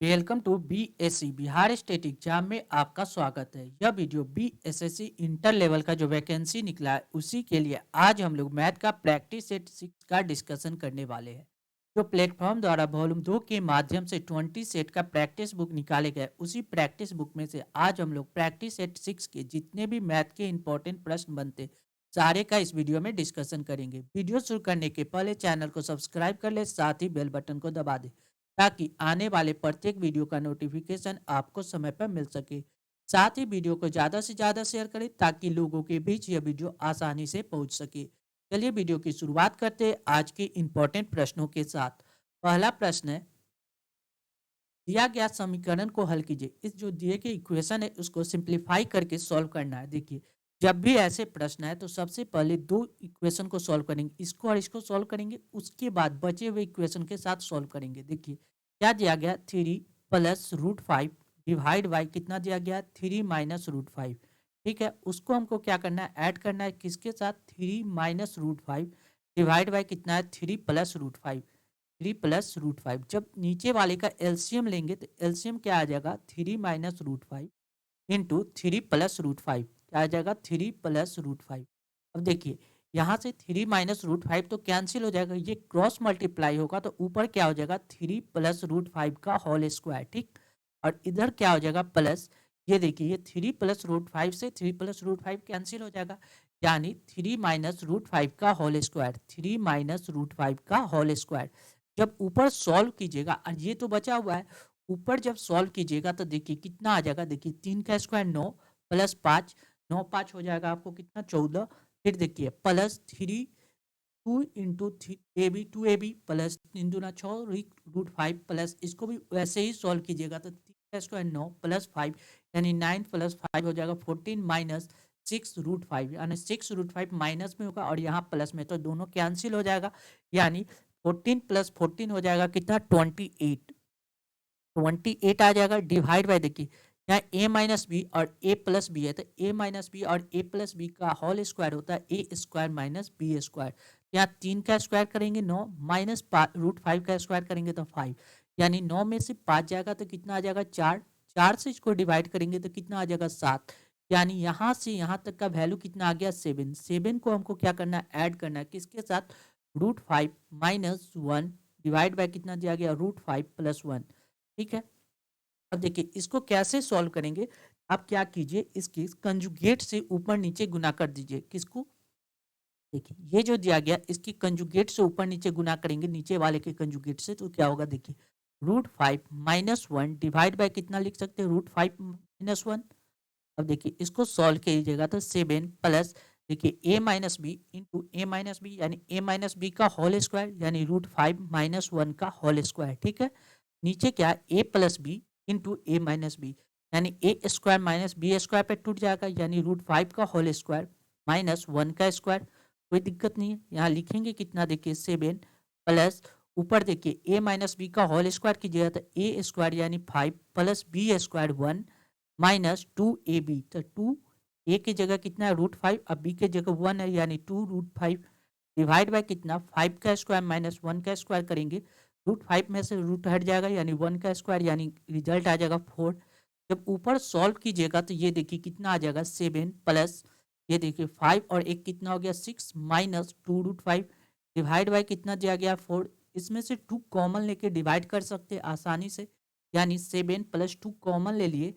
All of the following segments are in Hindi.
Welcome to BSC Bihar state exam में आपका स्वागत है। यह वीडियो बीएसएससी इंटर लेवल का जो वैकेंसी निकला है उसी के लिए आज हम लोग मैथ का प्रैक्टिस सेट 6 का डिस्कशन करने वाले हैं। जो प्लेटफॉर्म द्वारा वॉल्यूम 2 के माध्यम से 20 सेट का प्रैक्टिस बुक निकाले गए उसी प्रैक्टिस बुक में से आज हम लोग प्रैक्टिस सेट 6 के जितने भी मैथ के इंपॉर्टेंट प्रश्न बनते सारे का इस वीडियो में डिस्कशन करेंगे। वीडियो शुरू करने के पहले चैनल को सब्सक्राइब कर ले, साथ ही बेल बटन को दबा दे ताकि आने वाले प्रत्येक वीडियो का नोटिफिकेशन आपको समय पर मिल सके। साथ ही वीडियो को ज़्यादा से ज़्यादा शेयर करें ताकि लोगों के बीच यह वीडियो आसानी से पहुंच सके। चलिए वीडियो की शुरुआत करते हैं आज के इंपॉर्टेंट प्रश्नों के साथ। पहला प्रश्न है, दिया गया समीकरण को हल कीजिए। इस जो दिए गए इक्वेशन है उसको सिंप्लीफाई करके सॉल्व करना है। देखिए, जब भी ऐसे प्रश्न है तो सबसे पहले दो इक्वेशन को सॉल्व करेंगे, इसको और इसको सॉल्व करेंगे, उसके बाद बचे हुए इक्वेशन के साथ सॉल्व करेंगे। देखिए क्या दिया गया, 3 + √5 डिवाइड बाई कितना दिया गया, 3 - √5। ठीक है, उसको हमको क्या करना है, ऐड करना है किसके साथ, 3 - √5 डिवाइड बाई कितना है, 3 + √5। 3 + √5। जब नीचे वाले का एलसीएम लेंगे तो एलसीएम क्या आ जाएगा, 3 - √5 इंटू 3 + √5 क्या आ जाएगा, 3 + √5। अब देखिए यहाँ से 3 - √5 तो कैंसिल हो जाएगा, ये क्रॉस मल्टीप्लाई होगा तो ऊपर क्या हो जाएगा, 3 + √5 का होल स्क्वायर। ठीक, और इधर क्या हो जाएगा प्लस, ये देखिए ये 3 + √5 से 3 + √5 कैंसिल हो जाएगा, यानी 3 - √5 का होल स्क्वायर, 3 - √5 का होल स्क्वायर। जब ऊपर सॉल्व कीजिएगा और ये तो बचा हुआ है, ऊपर जब सॉल्व कीजिएगा तो देखिए कितना आ जाएगा, देखिए 3 का स्क्वायर 9 + 5, 9 5 हो जाएगा आपको कितना, 14। फिर देखिए +3 2 × 2ab प्लस 3 × 6 √5 प्लस इसको भी वैसे ही सॉल्व कीजिएगा तो 3 का स्क्वायर 9 + 5 यानी 9 + 5 हो जाएगा 14 - 6 √5 यानी 6 √5 माइनस में होगा और यहाँ प्लस में, तो दोनों कैंसिल हो जाएगा, यानी 14 + 14 हो जाएगा कितना, 28। 28 आ जाएगा डिवाइड बाय, देखिए यहाँ a - b और a + b है तो a - b और a + b का होल स्क्वायर होता है a² - b²। यहाँ 3 का स्क्वायर करेंगे 9 माइनस √5 का स्क्वायर करेंगे तो 5, यानी 9 में से 5 जाएगा तो कितना आ जाएगा, 4। 4 से इसको डिवाइड करेंगे तो कितना आ जाएगा, 7। यानी यहाँ से यहाँ तक का वैल्यू कितना आ गया, 7। 7 को हमको क्या करना है, ऐड करना है किसके साथ, √5 - 1 डिवाइड बाय कितना दिया गया, √5 + 1। ठीक है, अब देखिए इसको कैसे सॉल्व करेंगे, आप क्या कीजिए, इसकी कंजुगेट से ऊपर नीचे गुना कर दीजिए। किसको, देखिए ये जो दिया गया इसकी कंजुगेट से ऊपर नीचे गुना करेंगे, नीचे वाले के कंजुगेट से, तो क्या होगा, देखिए √5 - 1 डिवाइड बाय कितना लिख सकते हैं, √5 - 1। अब देखिए इसको सॉल्व कीजिएगा तो 7 प्लस, देखिए a - b into a - b यानी a - b का होल स्क्वायर यानी √5 - 1 का होल स्क्वायर। ठीक है, नीचे क्या a + b into a - b यानी a² - b² पे टूट जाएगा, यानी √5 का होल स्क्वायर माइनस 1 का स्क्वायर। कोई दिक्कत नहीं है, यहाँ लिखेंगे कितना, देखिए 7 प्लस ऊपर देखिए a - b का होल स्क्वायर कीजिएगा तो a² यानी 5 प्लस b² 1 -2ab, तो 2 ए की जगह कितना है, √5, अब बी की जगह 1 है यानी 2 √5 डिवाइड बाय कितना, 5 का स्क्वायर माइनस 1 का स्क्वायर करेंगे, √5 में से रूट हट जाएगा यानी 1 का स्क्वायर, यानी रिजल्ट आ जाएगा 4। जब ऊपर सॉल्व कीजिएगा तो ये देखिए कितना आ जाएगा, 7 प्लस ये देखिए 5 और एक कितना हो गया, 6 -2 √5 डिवाइड बाय कितना दिया गया, 4। इसमें से 2 कॉमन लेके डिवाइड कर सकते हैं आसानी से, यानी 7 + 2 कॉमन ले लिए,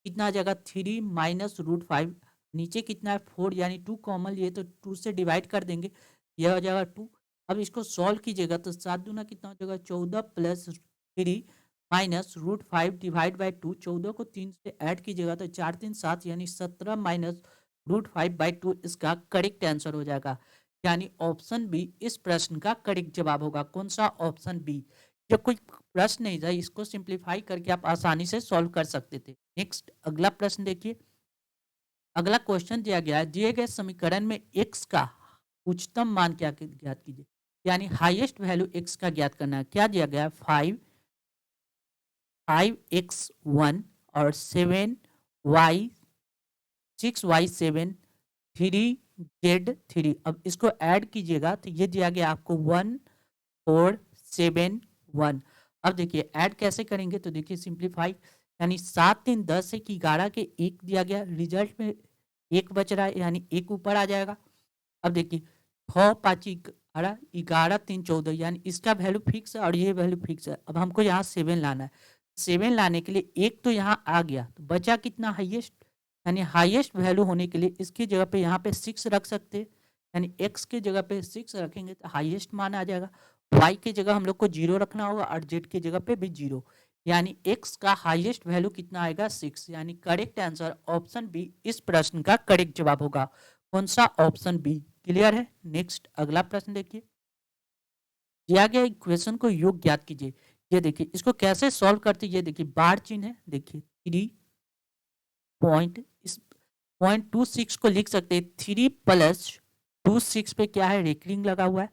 कितना आ जाएगा, 3 - √5। नीचे कितना है, 4, यानी 2 कॉमन लिए तो 2 से डिवाइड कर देंगे, यह हो जाएगा 2। अब इसको सॉल्व कीजिएगा तो 7 दूना कितना हो जाएगा, 14 + 3 -√5 डिवाइड बाय 2। 14 को 3 से ऐड कीजिएगा तो 4 3 7 यानी 17 -√5/2 इसका करेक्ट आंसर हो जाएगा, यानी ऑप्शन बी इस प्रश्न का करेक्ट जवाब होगा। कौन सा, ऑप्शन बी। जब कोई प्रश्न नहीं था इसको सिंप्लीफाई करके आप आसानी से सॉल्व कर सकते थे। नेक्स्ट अगला प्रश्न देखिए, अगला क्वेश्चन दिया गया है, दिए गए समीकरण में x का उच्चतम मान क्या ज्ञात कीजिए, यानी हाईएस्ट वैल्यू x का ज्ञात करना है। क्या दिया गया है, 5x1 और 7y 6y7 3z3। अब इसको ऐड कीजिएगा तो ये दिया गया आपको 1471। अब देखिए ऐड कैसे करेंगे, तो देखिए सिंप्लीफाई, यानी 7 3 10 से 11 के 1 दिया गया, रिजल्ट में 1 बच रहा है यानी 1 ऊपर आ जाएगा। अब देखिए 6 5 11 11 3 14 यानी इसका वैल्यू फिक्स है और ये वैल्यू फिक्स है। अब हमको यहाँ 7 लाना है, 7 लाने के लिए एक तो यहाँ आ गया, तो बचा कितना हाईएस्ट, यानी हाईएस्ट वैल्यू होने के लिए इसकी जगह पे यहाँ पे 6 रख सकते हैं, यानी x की जगह पे 6 रखेंगे तो हाईएस्ट मान आ जाएगा। y की जगह हम लोग को 0 रखना होगा और z की जगह पे भी 0, यानी x का हाईएस्ट वैल्यू कितना आएगा 6, यानी करेक्ट आंसर ऑप्शन बी इस प्रश्न का करेक्ट जवाब होगा। कौन सा, ऑप्शन बी। क्लियर है। नेक्स्ट अगला प्रश्न देखिए, दिया गया इक्वेशन को योग ज्ञात कीजिए। ये देखिए इसको कैसे सॉल्व करते, ये देखिए बार चिन्ह है, देखिए 3 पॉइंट, इस 0.26 को लिख सकते हैं 3 प्लस 26 पे क्या है रेकरिंग लगा हुआ है,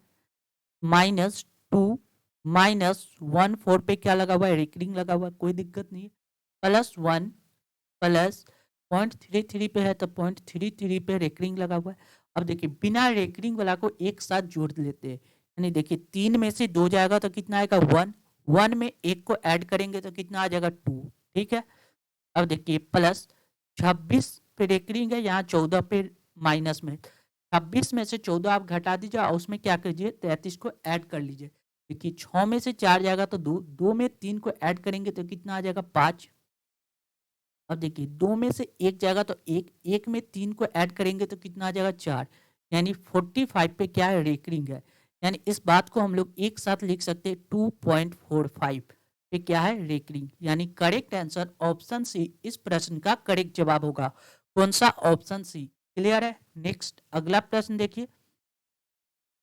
-2 -1 4 पे क्या लगा हुआ है रेकरिंग लगा हुआ है, कोई दिक्कत नहीं है, +1 प्लस 0.33 पे है तो 0.33 पे रेकरिंग लगा हुआ है। अब देखिए बिना रेकरिंग वाला को एक साथ जोड़ लेते हैं, यानी देखिए 3 में से 2 जाएगा तो कितना आएगा 1, 1 में 1 को ऐड करेंगे तो कितना आ जाएगा 2, ठीक है। अब देखिए प्लस 26 पे रेकरिंग है, यहाँ 14 पे माइनस में, 26 में से 14 आप घटा दीजिए और उसमें क्या कीजिए 33 को ऐड कर लीजिए। देखिए 6 में से 4 जाएगा तो 2, 2 में 3 को ऐड करेंगे तो कितना आ जाएगा 5। अब देखिए 2 में से 1 जाएगा तो 1, 1 में 3 को ऐड करेंगे तो कितना आ जाएगा 4, यानी 45 पे क्या है रेकरिंग है, यानी इस बात को हम लोग एक साथ लिख सकते हैं 2.45 पे क्या है रेकरिंग, यानी करेक्ट आंसर ऑप्शन सी इस प्रश्न का करेक्ट जवाब होगा। कौन सा, ऑप्शन सी। क्लियर है। नेक्स्ट अगला प्रश्न देखिए,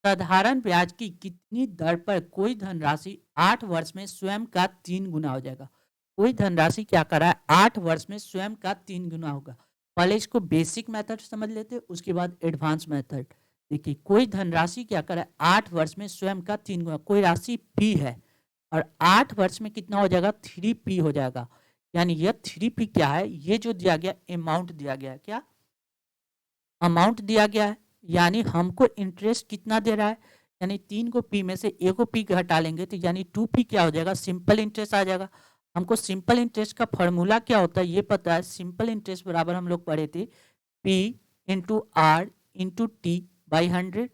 साधारण ब्याज की कितनी दर पर कोई धनराशि 8 वर्ष में स्वयं का 3 गुना हो जाएगा। कोई धनराशि क्या कर रहा है 8 वर्ष में स्वयं का 3 गुना होगा। पहले इसको बेसिक मेथड समझ लेते हैं, उसके बाद एडवांस मेथड। देखिए कोई धनराशि क्या कर रहा है 8 वर्ष में स्वयं का 3 गुना, कोई राशि पी है और 8 वर्ष में कितना हो जाएगा 3p हो जाएगा, यानी यह 3p क्या है, ये जो दिया गया अमाउंट दिया गया है, क्या अमाउंट दिया गया है, यानी हमको इंटरेस्ट कितना दे रहा है, यानी 3 को पी में से ए को पी घटा लेंगे तो यानी 2p क्या हो जाएगा सिंपल इंटरेस्ट आ जाएगा। हमको सिंपल इंटरेस्ट का फॉर्मूला क्या होता है ये पता है, सिंपल इंटरेस्ट बराबर हम लोग पढ़े थे p into R into T by 100।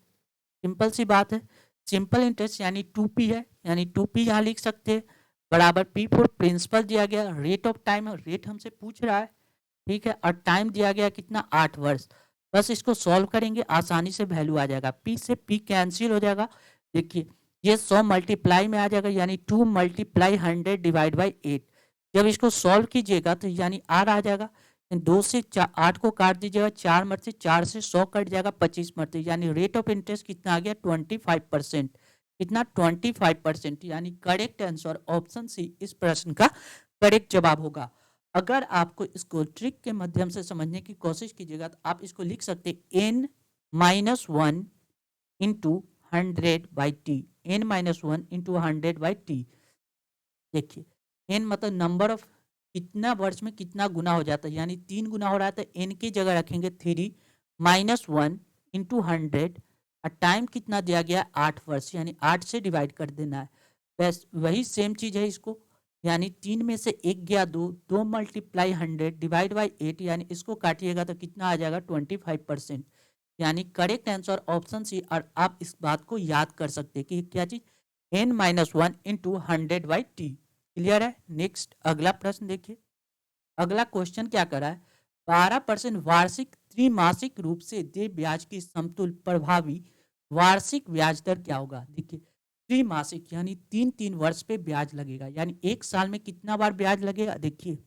Simple सी बात है, सिंपल इंटरेस्ट यानी 2p है, यानी 2p यहाँ लिख सकते हैं बराबर p फॉर प्रिंसिपल दिया गया, रेट ऑफ टाइम रेट हमसे पूछ रहा है, ठीक है, और टाइम दिया गया कितना 8 वर्ष। बस इसको सॉल्व करेंगे आसानी से वैल्यू आ जाएगा, p से p कैंसिल हो जाएगा। देखिए ये 100 मल्टीप्लाई में आ जाएगा, यानी 2 मल्टीप्लाई 100 डिवाइड बाई 8। जब इसको सॉल्व कीजिएगा तो यानी r आ जाएगा, 2 से 8 को काट दीजिएगा, 4 मरते 4 से 100 कट जाएगा, 25 मरते, यानी रेट ऑफ इंटरेस्ट कितना आ गया 25%। कितना 25%, यानी करेक्ट आंसर ऑप्शन सी इस प्रश्न का करेक्ट जवाब होगा। अगर आपको इसको ट्रिक के माध्यम से समझने की कोशिश कीजिएगा तो आप इसको लिख सकते n-1 into 100/t, n-1 into 100/t। देखिए n मतलब नंबर ऑफ कितना वर्ष में कितना गुना हो जाता है, यानी 3 गुना हो रहा है तो n की जगह रखेंगे 3 -1 इंटू 100 और टाइम कितना दिया गया 8 वर्ष, यानी 8 से डिवाइड कर देना है। बस वही सेम चीज़ है इसको, यानी 3 में से 1 गया 2, 2 मल्टीप्लाई 100 डिवाइड बाई 8, यानी इसको काटिएगा तो कितना आ जाएगा 25%, यानी करेक्ट आंसर ऑप्शन सी। और आप इस बात को याद कर सकते हैं कि क्या चीज़ n-1 इंटू 100/t। क्लियर है। नेक्स्ट अगला प्रश्न देखिए, अगला क्वेश्चन क्या कर रहा है 12% वार्षिक त्रिमासिक रूप से दे ब्याज की समतुल्य प्रभावी वार्षिक ब्याज दर क्या होगा। देखिए त्रिमासिक यानी 3-3 वर्ष पे ब्याज लगेगा, यानी एक साल में कितना बार ब्याज लगेगा। देखिए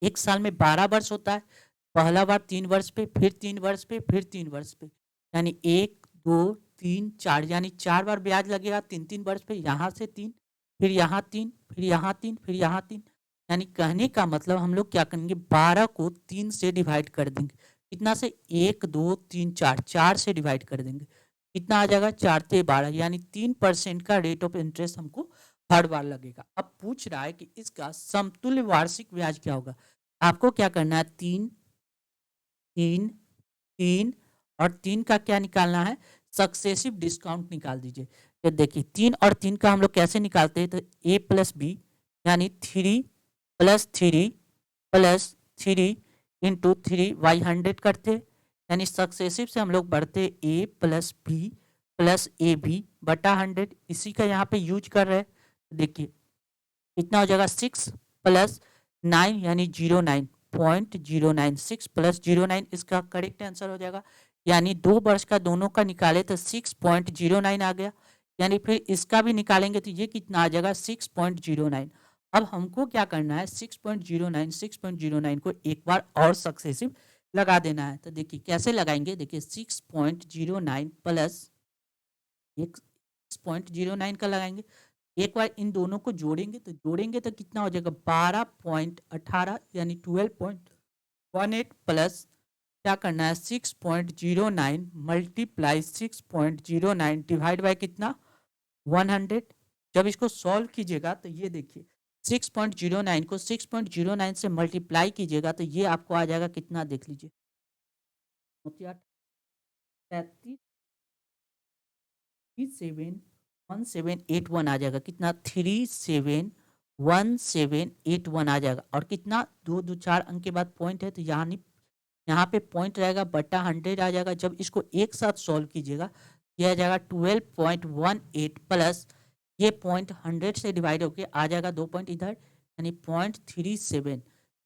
एक साल में 12 वर्ष होता है, पहला बार 3 वर्ष पे, फिर 3 वर्ष पे, फिर 3 वर्ष पे, यानी 1 2 3 4, यानी 4 बार ब्याज लगेगा 3-3 वर्ष पे, यहाँ से 3 फिर यहाँ 3 फिर यहाँ 3 फिर यहाँ 3, यानी कहने का मतलब हम लोग क्या करेंगे 12 को 3 से डिवाइड कर देंगे, कितना से 1 2 3 4, 4 से डिवाइड कर देंगे, कितना आ जाएगा 4 से 12, यानी 3% का रेट ऑफ इंटरेस्ट हमको हर बार लगेगा। अब पूछ रहा है कि इसका समतुल्य वार्षिक ब्याज क्या होगा। आपको क्या करना है 3 3 3 और 3 का क्या निकालना है सक्सेसिव डिस्काउंट निकाल दीजिए, तो देखिए 3 और 3 का हम लोग कैसे निकालते हैं, तो a प्लस बी यानी 3 प्लस 3 इंटू 3 y 100 करते, यानी सक्सेसिव से हम लोग बढ़ते a plus b plus a b बटा 100, इसी का यहाँ पे यूज कर रहे हैं। देखिए कितना हो जाएगा 6 प्लस 9 यानी 09.09, 6 प्लस 09 इसका करेक्ट आंसर हो जाएगा। यानी 2 वर्ष का दोनों का निकाले तो 6.09 आ गया, यानी फिर इसका भी निकालेंगे तो ये कितना आ जाएगा 6.09। अब हमको क्या करना है 6.09 को एक बार और सक्सेसिव लगा देना है। तो देखिए कैसे लगाएंगे, देखिए 6.09 प्लस 6.09 का लगाएंगे, एक बार इन दोनों को जोड़ेंगे तो कितना हो जाएगा 12.18 यानी 12.18 प्लस क्या करना है 6.09 मल्टीप्लाई 6.09 डिवाइड बाय कितना 100। जब इसको सॉल्व कीजिएगा तो ये देखिए 6.09 को 6.09 से मल्टीप्लाई कीजिएगा तो ये आपको आ जाएगा कितना, देख लीजिए 371781 आ जाएगा, कितना 371781 आ जाएगा। और कितना 2 2 4 अंक के बाद पॉइंट है तो यहाँ पे पॉइंट रहेगा बटा 100 आ जाएगा। जब इसको एक साथ सॉल्व कीजिएगा यह आ जाएगा 12.18 प्लस ये पॉइंट 100 से डिवाइड होके आ जाएगा 2 पॉइंट इधर यानी 0.37,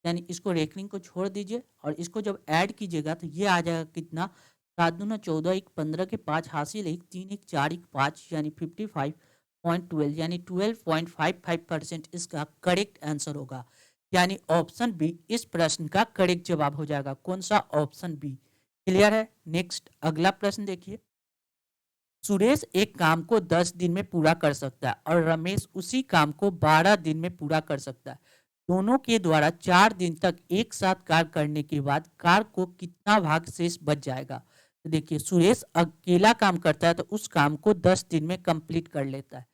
यानी इसको रेकनिंग को छोड़ दीजिए और इसको जब ऐड कीजिएगा तो ये आ जाएगा कितना 7 दूना 14 1 15 के 5 हासिल 1 3 1 4 1 5 यानी 55.12 यानी 12.55% इसका करेक्ट आंसर होगा। यानी ऑप्शन बी इस प्रश्न का करेक्ट जवाब हो जाएगा। कौन सा, ऑप्शन बी। क्लियर है। नेक्स्ट अगला प्रश्न देखिए, सुरेश एक काम को 10 दिन में पूरा कर सकता है और रमेश उसी काम को 12 दिन में पूरा कर सकता है। दोनों के द्वारा 4 दिन तक एक साथ कार्य करने के बाद कार्य को कितना भाग शेष बच जाएगा। तो देखिए सुरेश अकेला काम करता है तो उस काम को 10 दिन में कंप्लीट कर लेता है,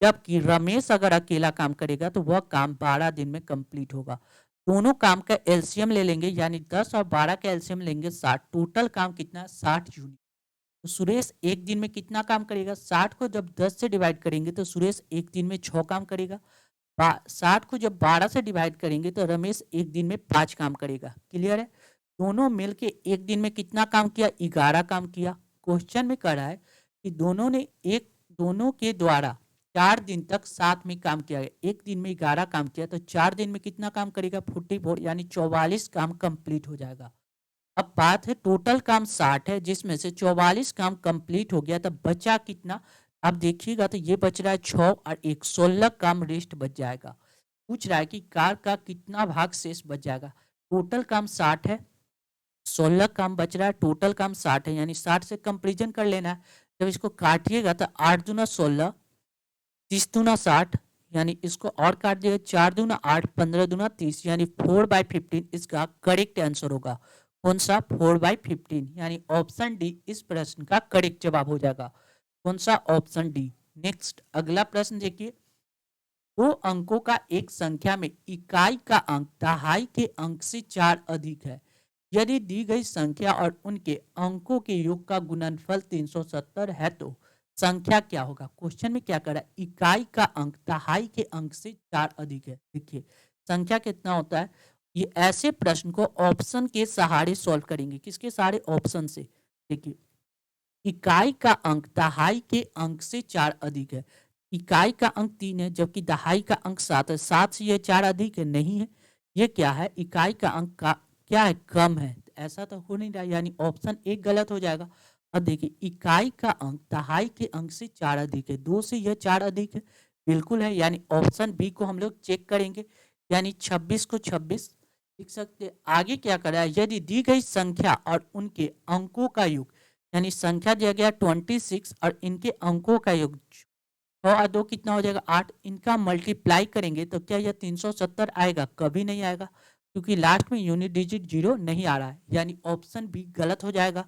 जबकि रमेश अगर अकेला काम करेगा तो वह काम 12 दिन में कंप्लीट होगा। दोनों काम का एलसीएम ले लेंगे यानी 10 और 12 का एलसीएम लेंगे 60, टोटल काम कितना 60 यूनिट। तो सुरेश एक दिन में कितना काम करेगा, 60 को जब 10 से डिवाइड करेंगे तो सुरेश एक दिन में 6 काम करेगा। 60 को जब 12 से डिवाइड करेंगे तो रमेश एक दिन में 5 काम करेगा। क्लियर है। दोनों मिलके एक दिन में कितना काम किया, 11 काम किया। क्वेश्चन में कह रहा है कि दोनों के द्वारा 4 दिन तक साथ में काम किया गया, एक दिन में 11 काम किया तो 4 दिन में कितना काम करेगा 44 यानी 44 काम कंप्लीट हो जाएगा। अब बात है टोटल काम 60 है जिसमें से 44 काम कंप्लीट हो गया, तब बचा कितना, आप देखिएगा तो ये बच रहा है 6 और 1 16 काम रेस्ट बच जाएगा। पूछ रहा है कि कार का कितना भाग शेष बच जाएगा। टोटल काम 60 है, 16 काम बच रहा है, टोटल काम 60 है यानी 60 से कंपेरिजन कर लेना है। जब इसको काटिएगा तो 8 दूना 16, 30 दूना 60 यानी इसको और काट दिएगा 4 दूना 8, 15 दूना 30 यानी 4/15 इसका करेक्ट आंसर होगा। कौन सा, 4/15 यानी ऑप्शन डी इस प्रश्न का करेक्ट जवाब हो जाएगा। कौन सा, ऑप्शन डी। नेक्स्ट अगला प्रश्न देखिए, 2 अंकों का एक संख्या में इकाई का अंक दहाई के अंक से 4 अधिक है। यदि दी गई संख्या और उनके अंकों के योग का गुणनफल 370 है तो संख्या क्या होगा। क्वेश्चन में क्या कर रहा है, इकाई का अंक दहाई के अंक से 4 अधिक है। देखिए संख्या कितना होता है, ये ऐसे प्रश्न को ऑप्शन के सहारे सॉल्व करेंगे। किसके सहारे, ऑप्शन से। देखिए इकाई का अंक दहाई के अंक से 4 अधिक है। इकाई का अंक 3 है जबकि दहाई का अंक 7 है। 7 से ये 4 अधिक है, नहीं है। ये क्या है, इकाई का अंक का क्या है, कम है। ऐसा तो हो नहीं रहा, यानी ऑप्शन एक गलत हो जाएगा। अब देखिए इकाई का अंक दहाई के अंक से 4 अधिक है, 2 से यह 4 अधिक है, बिल्कुल है। यानी ऑप्शन बी को हम लोग चेक करेंगे, यानी 26 को 26 लिख सकते। आगे क्या कर रहा है, यदि दी गई संख्या और उनके अंकों का योग, यानी संख्या दिया गया 26 और इनके अंकों का योग 6 और 2 कितना हो जाएगा 8, इनका मल्टीप्लाई करेंगे तो क्या यह 370 आएगा, कभी नहीं आएगा, क्योंकि लास्ट में यूनिट डिजिट 0 नहीं आ रहा है। यानी ऑप्शन बी गलत हो जाएगा।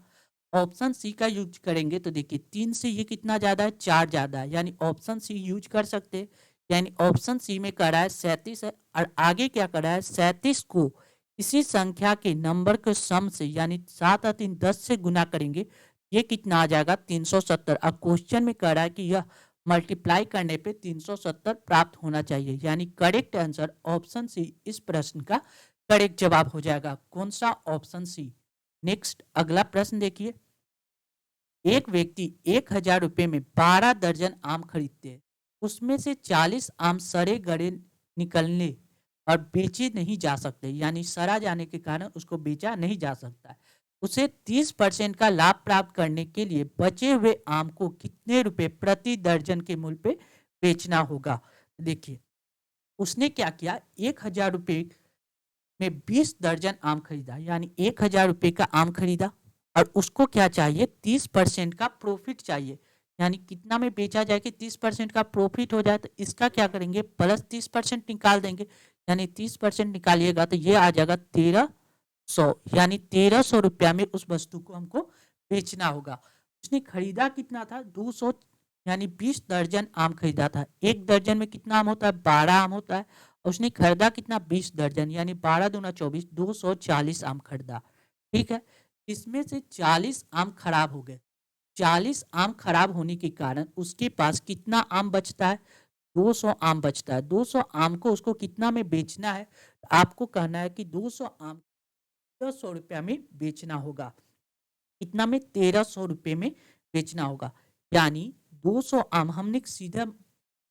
ऑप्शन सी का यूज करेंगे तो देखिए 3 से ये कितना ज्यादा है, 4 ज्यादा है, यानी ऑप्शन सी यूज कर सकते हैं। यानी ऑप्शन सी में कर रहा है 37 है। और आगे क्या कर रहा है, 37 को इसी संख्या के नंबर के सम से यानी 7 और 3 10 से गुना करेंगे, ये कितना आ जाएगा 370। अब क्वेश्चन में कह रहा है कि यह मल्टीप्लाई करने पे 370 प्राप्त होना चाहिए, यानी करेक्ट आंसर ऑप्शन सी इस प्रश्न का करेक्ट जवाब हो जाएगा। कौन सा? ऑप्शन सी। नेक्स्ट अगला प्रश्न देखिए, एक व्यक्ति 1,000 रुपए में 12 दर्जन आम खरीदते हैं, उसमें से 40 आम सड़े गले निकलने और बेचे नहीं जा सकते, यानी सड़ा जाने के कारण उसको बेचा नहीं जा सकता। उसे 30% का लाभ प्राप्त करने के लिए बचे हुए आम को कितने रुपए प्रति दर्जन के मूल्य पे बेचना होगा? देखिए उसने क्या किया, 1,000 रुपए में 20 दर्जन आम खरीदा, यानी 1,000 रुपए का आम खरीदा और उसको क्या चाहिए, 30% का प्रॉफिट चाहिए, यानी कितना में बेचा जाए कि 30% का प्रॉफिट हो जाए। तो इसका क्या करेंगे, प्लस 30% निकाल देंगे, यानी 30% निकालिएगा तो ये आ जाएगा 1,300, यानी 1,300 रुपया में उस वस्तु को हमको बेचना होगा। उसने खरीदा कितना था, 200, यानी 20 दर्जन आम खरीदा था। एक दर्जन में कितना आम होता है, 12 आम होता है। उसने खरीदा कितना, 20 दर्जन, यानी 12 दूना 24, 240 आम खरीदा। ठीक है, इसमें से 40 आम खराब हो गए। 40 आम खराब होने के कारण उसके पास कितना आम बचता है, 200 आम बचता है। 200 आम को उसको कितना में बेचना है, आपको कहना है कि 200 आम 1,300 रुपया में बेचना होगा। कितना में, 1,300 रुपये में बेचना होगा, यानी 200 आम, हमने सीधा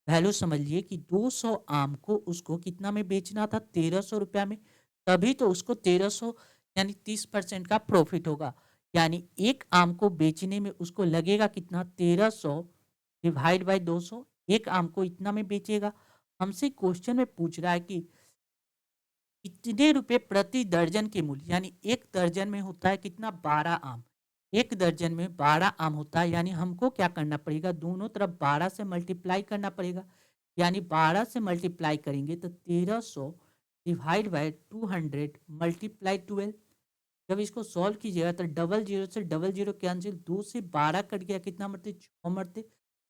वैल्यू समझ लिए कि 200 आम को उसको कितना में बेचना था, 1,300 रुपया में, तभी तो उसको 1,300 यानी 30% का प्रॉफिट होगा। यानी एक आम को बेचने में उसको लगेगा कितना, 1,300 डिवाइड बाई 200, एक आम को इतना में बेचेगा। हमसे क्वेश्चन में पूछ रहा है कि कितने रुपए प्रति दर्जन के मूल्य, यानी एक दर्जन में होता है कितना, 12 आम। एक दर्जन में 12 आम होता है, यानी हमको क्या करना पड़ेगा, दोनों तरफ 12 से मल्टीप्लाई करना पड़ेगा, यानी 12 से मल्टीप्लाई करेंगे तो 1,300 डिवाइड बाय 200 मल्टीप्लाई 12। जब इसको सॉल्व कीजिएगा तो डबल जीरो से डबल जीरो कैंसिल, 2 से 12 कट गया, कितना मरते, 6 मरते,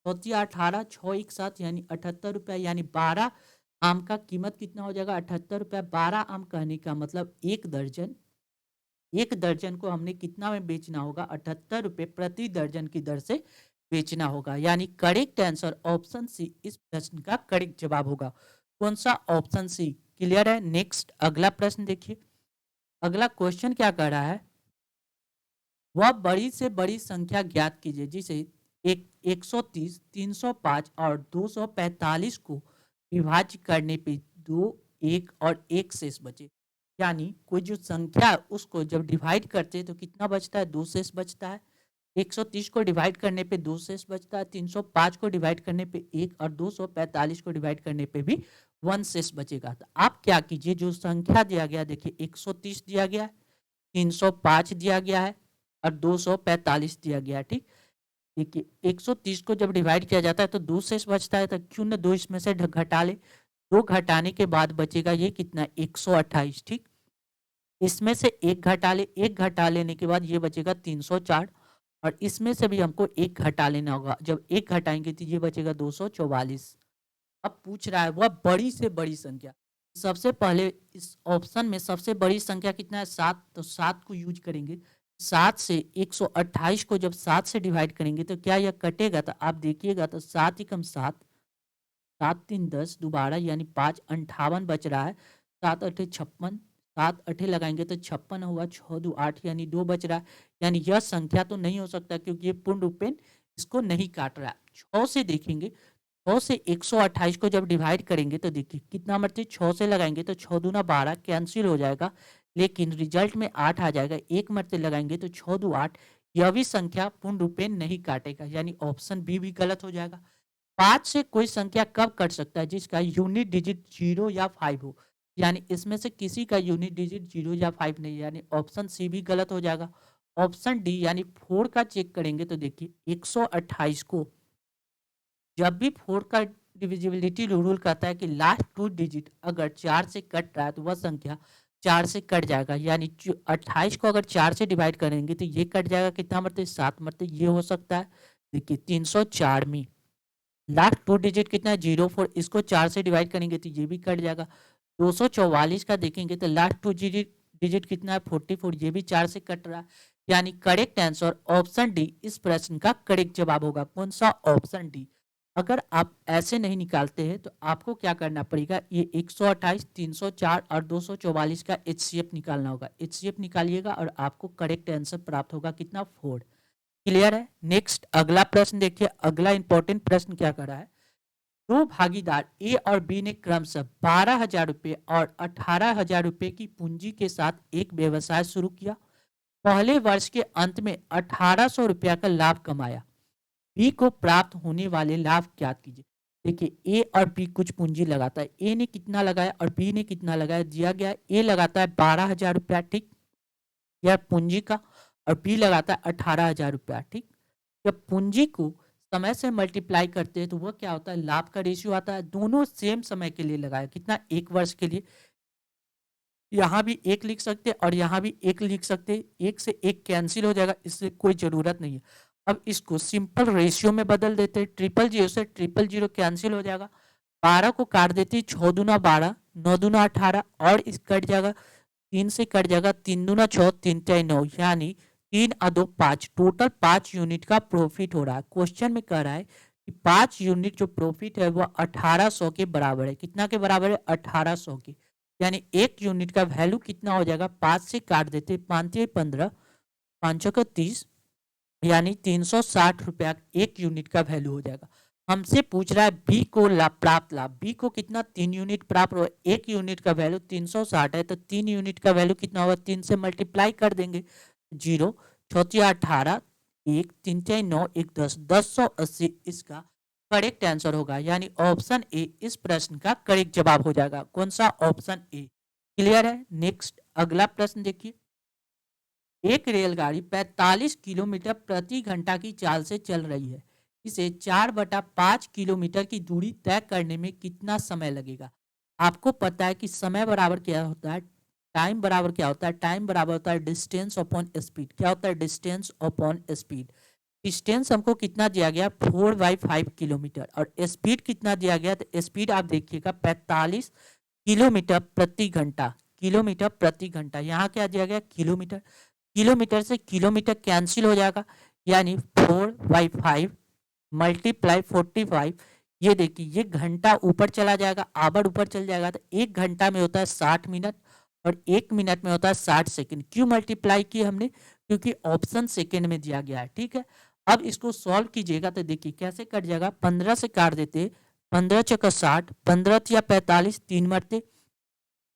18, 6 एक साथ, यानी 78 रुपया, यानी 12 आम का कीमत कितना हो जाएगा, 78 रुपया। 12 आम कहने का मतलब एक दर्जन, एक दर्जन को हमने कितना में बेचना होगा, 78 रुपये प्रति दर्जन की दर से बेचना होगा, यानी करेक्ट आंसर ऑप्शन सी इस प्रश्न का करेक्ट जवाब होगा। कौन सा, ऑप्शन सी। क्लियर है। नेक्स्ट अगला प्रश्न देखिए, अगला क्वेश्चन क्या कर रहा है, वह बड़ी से बड़ी संख्या ज्ञात कीजिए जिसे 130, 305 और 245 को विभाज्य करने पे 2, 1 और 1 शेष बचे। यानी कोई जो संख्या उसको जब डिवाइड करते हैं तो कितना बचता है, 2 शेष बचता है। 130 को डिवाइड करने पे 2 शेष बचता है, 305 को डिवाइड करने पे 1 और 245 को डिवाइड करने पे भी 1 शेष बचेगा। तो आप क्या कीजिए, जो संख्या दिया गया, देखिए 130 दिया गया है, 305 दिया गया है और 245 दिया गया है। ठीक, देखिए 130 को जब डिवाइड किया जाता है तो 2 शेष बचता है, तो क्यों ना 2 इसमें से घटा ले। 2 घटाने के बाद बचेगा ये कितना, 128। ठीक, इसमें से 1 घटा ले, 1 घटा लेने के बाद ये बचेगा 304 और इसमें से भी हमको 1 घटा लेना होगा। जब 1 घटाएंगे तो ये बचेगा 244। अब पूछ रहा है वह बड़ी से बड़ी संख्या, सबसे पहले इस ऑप्शन में सबसे बड़ी संख्या कितना है, 7, तो 7 को यूज करेंगे। 7 से 128 को जब 7 से डिवाइड करेंगे तो क्या यह कटेगा, तो आप देखिएगा तो 7 एकम 7, 7 3 10 दोबारा, यानी 5 58 बच रहा है। 7 अठे 56, 7 अठे लगाएंगे तो 56 हुआ, 6 2 8, यानी 2 बच रहा है। यानी यह संख्या तो नहीं हो सकता क्योंकि ये पूर्ण रूपेण इसको नहीं काट रहा है। 6 से देखेंगे, 6 से 128 को जब डिवाइड करेंगे तो देखिए कितना मरते, 6 से लगाएंगे तो 6 दूना 12 कैंसिल हो जाएगा, लेकिन रिजल्ट में 8 आ जाएगा। एक मरते लगाएंगे तो 6 2 8, यह भी संख्या पूर्ण रूपेण नहीं काटेगा, यानी ऑप्शन बी भी गलत हो जाएगा। 5 से कोई संख्या कब कट सकता है, जिसका यूनिट डिजिट 0 या 5 हो, यानी इसमें से किसी का यूनिट डिजिट 0 या 5 नहीं, यानी ऑप्शन सी भी गलत हो जाएगा। ऑप्शन डी यानी 4 का चेक करेंगे तो देखिए 128 को जब भी 4 का डिविजिबिलिटी रूल कहता है कि लास्ट 2 डिजिट अगर 4 से कट रहा है तो वह संख्या 4 से कट जाएगा, यानी 28 को अगर 4 से डिवाइड करेंगे तो ये कट जाएगा, कितना मरते, 7 मरते, ये हो सकता है। देखिए 304 में लास्ट 2 डिजिट कितना है, 04, इसको 4 से डिवाइड करेंगे तो ये भी कट जाएगा। 244 का देखेंगे तो लास्ट 2 डिजिट कितना है, 44, ये भी 4 से कट रहा है, यानी करेक्ट आंसर ऑप्शन डी इस प्रश्न का करेक्ट जवाब होगा। कौन सा, ऑप्शन डी। अगर आप ऐसे नहीं निकालते हैं तो आपको क्या करना पड़ेगा, ये 128, 304 और 244 का HCF निकालना होगा। HCF निकालिएगा और आपको करेक्ट आंसर प्राप्त होगा कितना, 4। क्लियर है। नेक्स्ट अगला प्रश्न देखिए, अगला इंपॉर्टेंट प्रश्न क्या कर रहा है। दो भागीदार ए और बी ने क्रमशः 12,000 रुपये और 18,000 रुपये की पूंजी के साथ एक व्यवसाय शुरू किया। पहले वर्ष के अंत में 1800 रुपया का लाभ कमाया। बी को प्राप्त होने वाले लाभ ज्ञात कीजिए। देखिए ए और बी कुछ पूंजी लगाता है, ए ने कितना लगाया और बी ने कितना लगाया दिया गया। ए लगाता है 12,000 रुपया, ठीक, यह पूंजी का, और बी लगाता है 18,000 रुपया, ठीक। जब पूंजी को समय से मल्टीप्लाई करते हैं तो वह क्या होता है, लाभ का रेशियो आता है। दोनों सेम समय के लिए लगाया, कितना, 1 वर्ष के लिए। यहाँ भी एक लिख सकते और यहाँ भी एक लिख सकते, एक से एक कैंसिल हो जाएगा, इससे कोई जरूरत नहीं है। अब इसको सिंपल रेशियो में बदल देते, 000 से 000 कैंसिल हो जाएगा। 12 को काट देते, 6 दूना 12, 9 दूना 18 और इस कट जाएगा, 3 से कट जाएगा, 3 दूना 6, 3 तिया 9, यानी 3 और 2 5, टोटल 5 यूनिट का प्रॉफिट हो रहा है। क्वेश्चन में कह रहा है कि 5 यूनिट जो प्रॉफिट है वह 1800 के बराबर है। कितना के बराबर है, 1800 के, यानी एक यूनिट का वैल्यू कितना हो जाएगा, 5 से काट देते, 5 तिया 15, 5 का 30, यानी 360 रुपया एक यूनिट का वैल्यू हो जाएगा। हमसे पूछ रहा है बी को प्राप्त लाभ, बी को कितना, 3 यूनिट प्राप्त हो, एक यूनिट का वैल्यू 360 है, तो 3 यूनिट का वैल्यू कितना होगा, 3 से मल्टीप्लाई कर देंगे, 0, 6 18, 1, 3 तिया 9, 1 10, 1080 इसका करेक्ट आंसर होगा, यानी ऑप्शन ए इस प्रश्न का करेक्ट जवाब हो जाएगा। कौन सा, ऑप्शन ए। क्लियर है। नेक्स्ट अगला प्रश्न देखिए, एक रेलगाड़ी 45 किलोमीटर प्रति घंटा की चाल से चल रही है। इसे 4/5 किलोमीटर की दूरी तय करने में कितना समय लगेगा। आपको पता है कि समय बराबर क्या होता है, टाइम बराबर क्या होता है, टाइम बराबर होता है डिस्टेंस अपॉन स्पीड। क्या होता है, डिस्टेंस अपॉन स्पीड। डिस्टेंस हमको कितना दिया गया, 4/5 किलोमीटर, और स्पीड कितना दिया गया, तो स्पीड आप देखिएगा 45 किलोमीटर प्रति घंटा, किलोमीटर प्रति घंटा, यहाँ क्या दिया गया, किलोमीटर। किलोमीटर से किलोमीटर कैंसिल हो जाएगा, यानी 4/5 मल्टीप्लाई 45, ये देखिए ये घंटा ऊपर चला जाएगा, आवर ऊपर चल जाएगा, तो एक घंटा में होता है 60 मिनट और एक मिनट में होता है 60 सेकंड। क्यों मल्टीप्लाई किए हमने, क्योंकि ऑप्शन सेकंड में दिया गया है, ठीक है। अब इसको सॉल्व कीजिएगा तो देखिए कैसे कट जाएगा, 15 से काट देते, 15 चौका 60, 15 या 45, 3 मरते,